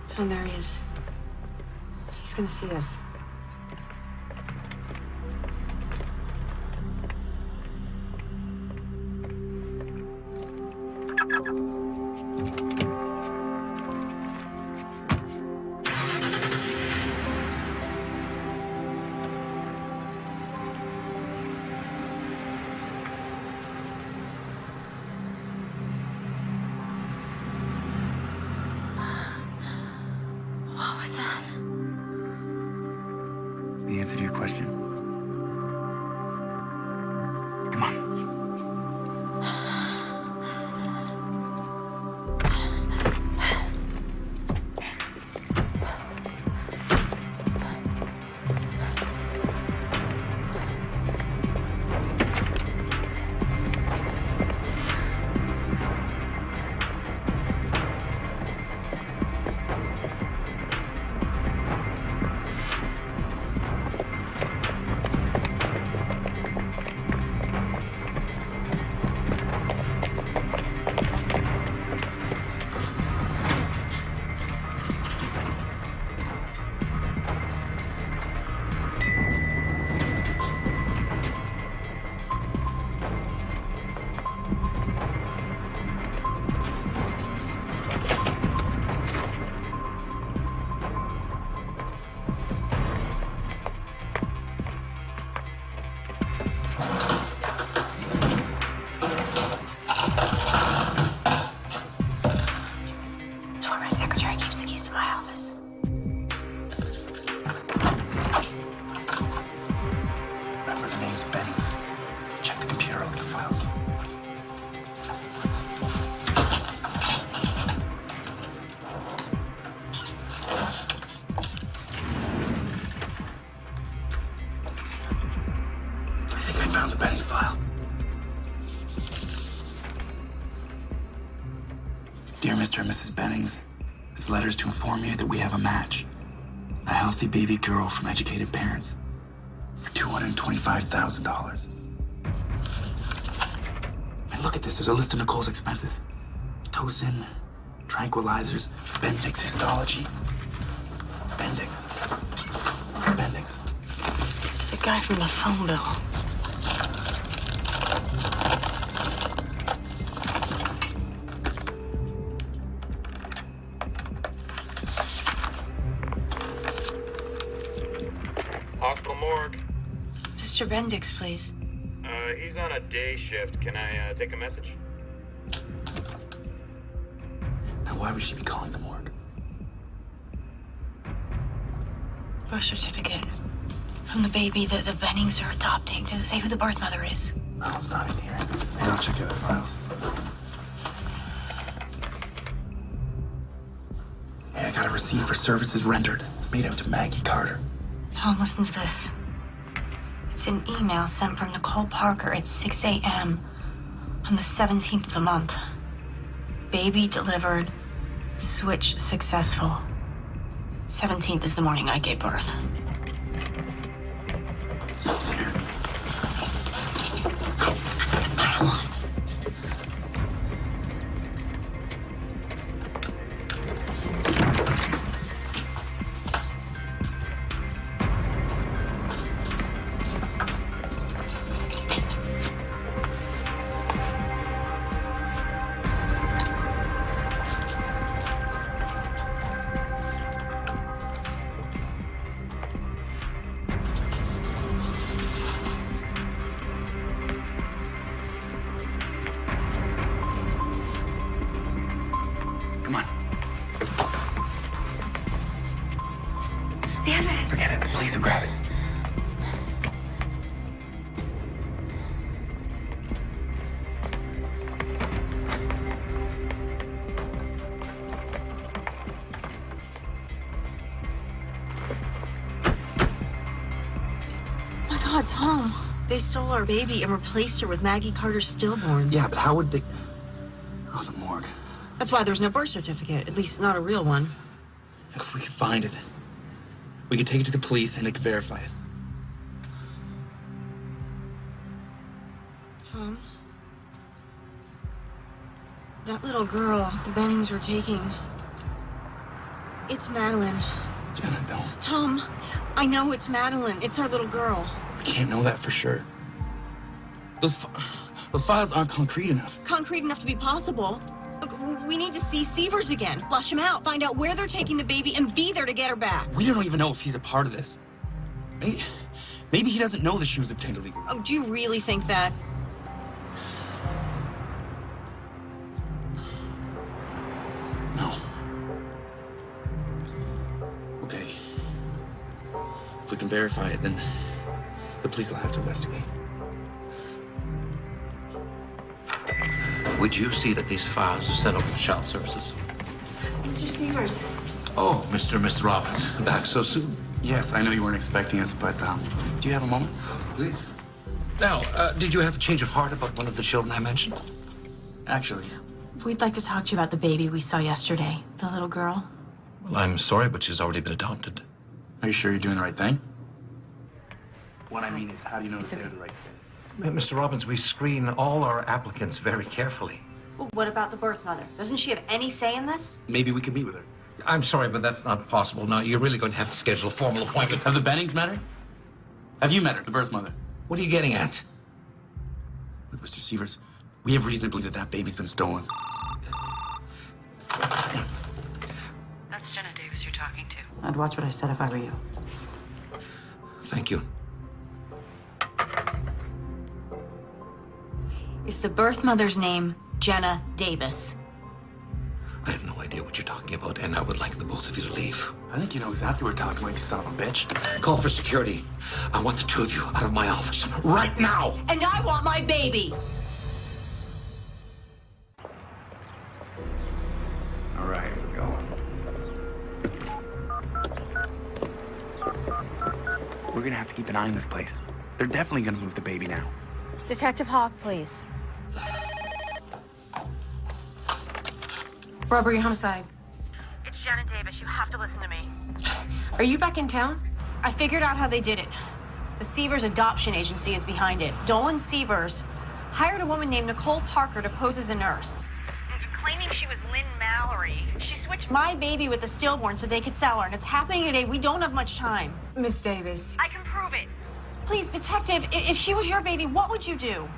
Tom, there he is. He's gonna see us. What was that? The answer to your question. Come on. Dear Mr. and Mrs. Bennings, this letter is to inform you that we have a match. A healthy baby girl from educated parents for $225,000. And look at this. There's a list of Nicole's expenses. Pitocin, tranquilizers, Bendix histology. Bendix. Bendix. It's the guy from the phone bill. Hospital morgue. Mr. Bendix, please. He's on a day shift. Can I take a message? Now, why would she be calling the morgue? Birth certificate from the baby that the Bennings are adopting. Does it say who the birth mother is? No, it's not in here. Maybe I'll check the other files. Hey, I got a receipt for services rendered. It's made out to Maggie Carter. Tom, listen to this. It's an email sent from Nicole Parker at 6 a.m. on the 17th of the month. Baby delivered. Switch successful. 17th is the morning I gave birth. Someone's here. Come on. The evidence. Forget it. The police will grab it. My God, Tom. They stole our baby and replaced her with Maggie Carter's stillborn. Yeah, but how would they... Oh, the morgue. That's why there's no birth certificate, at least not a real one. If we could find it, we could take it to the police and they could verify it. Tom? That little girl the Bennings were taking... It's Madeline. Jenna, don't. Tom, I know it's Madeline. It's our little girl. We can't know that for sure. Those files aren't concrete enough. Concrete enough to be possible. Look, we need to see Severs again. Flush him out. Find out where they're taking the baby and be there to get her back. We don't even know if he's a part of this. Maybe he doesn't know that she was obtained illegally. Oh, do you really think that? No. Okay. If we can verify it, then the police will have to investigate. Would you see that these files are sent over to Child Services? Mr. Severs. Oh, Mr. and Mr. Robbins, back so soon? Yes, I know you weren't expecting us, but do you have a moment? Please. Now, did you have a change of heart about one of the children I mentioned? Actually. We'd like to talk to you about the baby we saw yesterday, the little girl. Well, I'm sorry, but she's already been adopted. Are you sure you're doing the right thing? What I mean is, how do you know that they're the right thing? Mr. Robbins, we screen all our applicants very carefully. Well, what about the birth mother? Doesn't she have any say in this? Maybe we can meet with her. I'm sorry, but that's not possible. Now, you're really going to have to schedule a formal appointment. Have the Bennings met her? Have you met her, the birth mother? What are you getting at? Look, Mr. Severs, we have reason to believe that that baby's been stolen. That's Jenna Davis you're talking to. I'd watch what I said if I were you. Thank you. Is the birth mother's name Jenna Davis? I have no idea what you're talking about, and I would like the both of you to leave. I think you know exactly what we're talking about, you son of a bitch. Call for security. I want the two of you out of my office right now. And I want my baby. All right, we're going. We're gonna have to keep an eye on this place. They're definitely gonna move the baby now. Detective Hawk, please. Robbery, homicide. It's Janet Davis. You have to listen to me. Are you back in town? I figured out how they did it. The Sievers Adoption Agency is behind it. Dolan Sievers hired a woman named Nicole Parker to pose as a nurse. Claiming she was Lynn Mallory. She switched My baby with the stillborn so they could sell her, and it's happening today. We don't have much time. Miss Davis. I can prove it. Please, detective, if she was your baby, what would you do?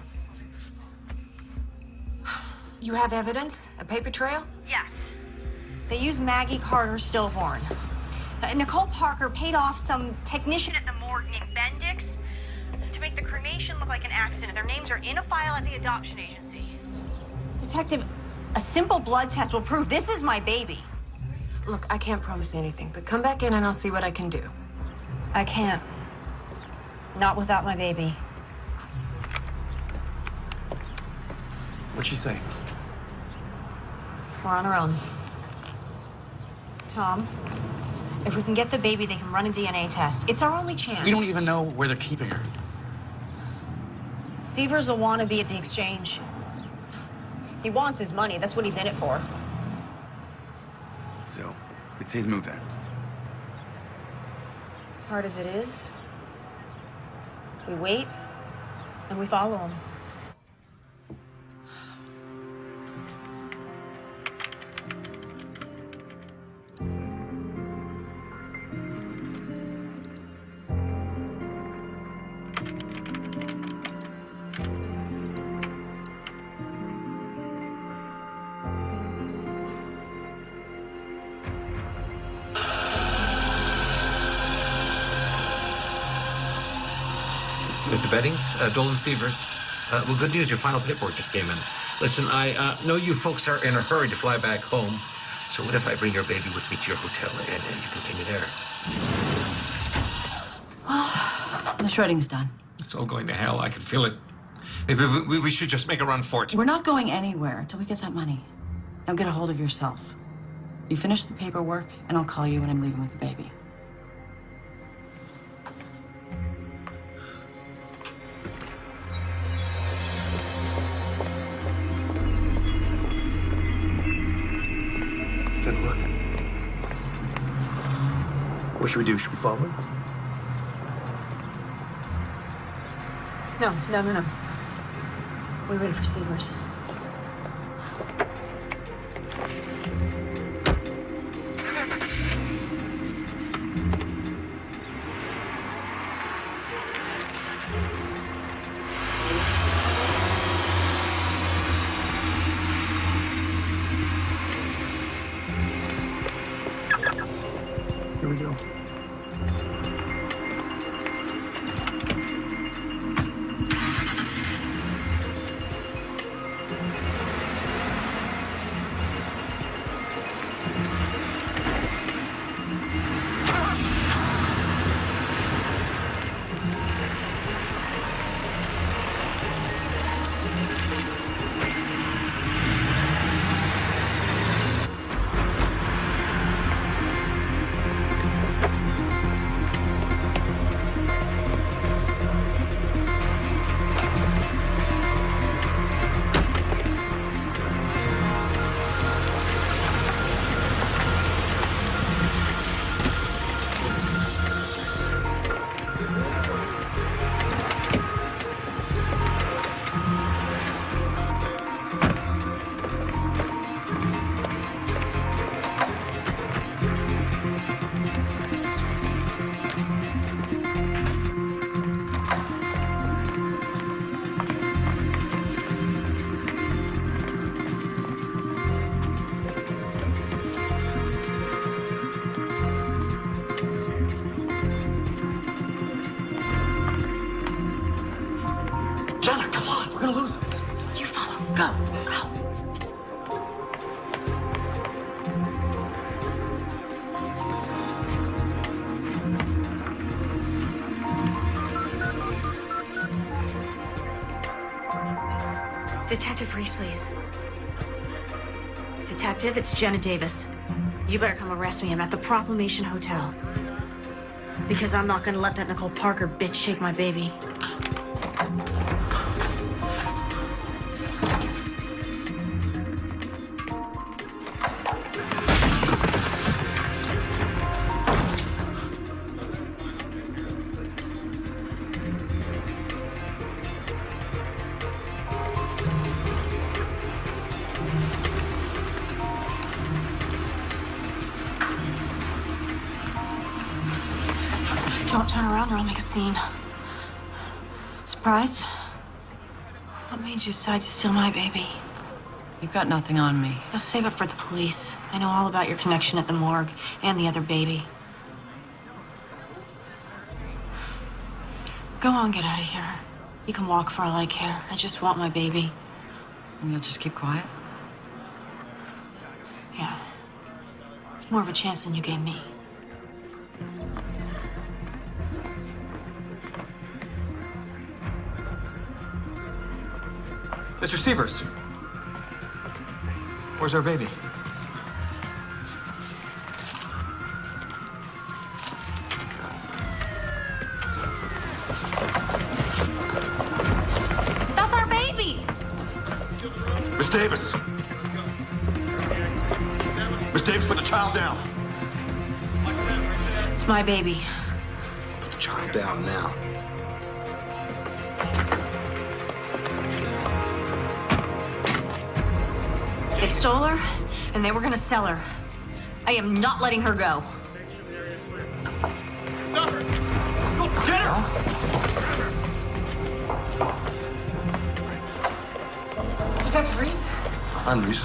You have evidence? A paper trail? Yes. They used Maggie Carter Stillborn. Nicole Parker paid off some technician At the morgue named Bendix to make the cremation look like an accident. Their names are in a file at the adoption agency. Detective, a simple blood test will prove this is my baby. Look, I can't promise anything, but come back in and I'll see what I can do. I can't. Not without my baby. What'd she say? We're on our own. Tom, if we can get the baby, they can run a DNA test. It's our only chance. We don't even know where they're keeping her. Sievers will want to be at the exchange. He wants his money. That's what he's in it for. So, it's his move then. Hard as it is, we wait and we follow him. Mr. Beddings, Dolan Sievers. Well, good news, your final paperwork just came in. Listen, I know you folks are in a hurry to fly back home. So what if I bring your baby with me to your hotel and you continue there? Well, the shredding's done. It's all going to hell. I can feel it. Maybe we should just make a run for it. We're not going anywhere until we get that money. Now get a hold of yourself. You finish the paperwork, and I'll call you when I'm leaving with the baby. Good luck. What should we do? Should we follow him? No. We wait for Sievers. Here we go. Jenna, come on. We're gonna lose him. You follow. Go. Detective Reese, please. Detective, it's Jenna Davis. You better come arrest me. I'm at the Proclamation Hotel. Because I'm not gonna let that Nicole Parker bitch take my baby. Don't turn around or I'll make a scene. Surprised? What made you decide to steal my baby? You've got nothing on me. I'll save it for the police. I know all about your connection at the morgue and the other baby. Go on, get out of here. You can walk for all I care. I just want my baby. And you'll just keep quiet? Yeah. It's more of a chance than you gave me. Mr. Sievers, where's our baby? That's our baby! Miss Davis! Miss Davis, put the child down. It's my baby. Put the child down now. They stole her, and they were gonna sell her. I am not letting her go. Stop her! Go get her! Detective Reese? I'm Reese.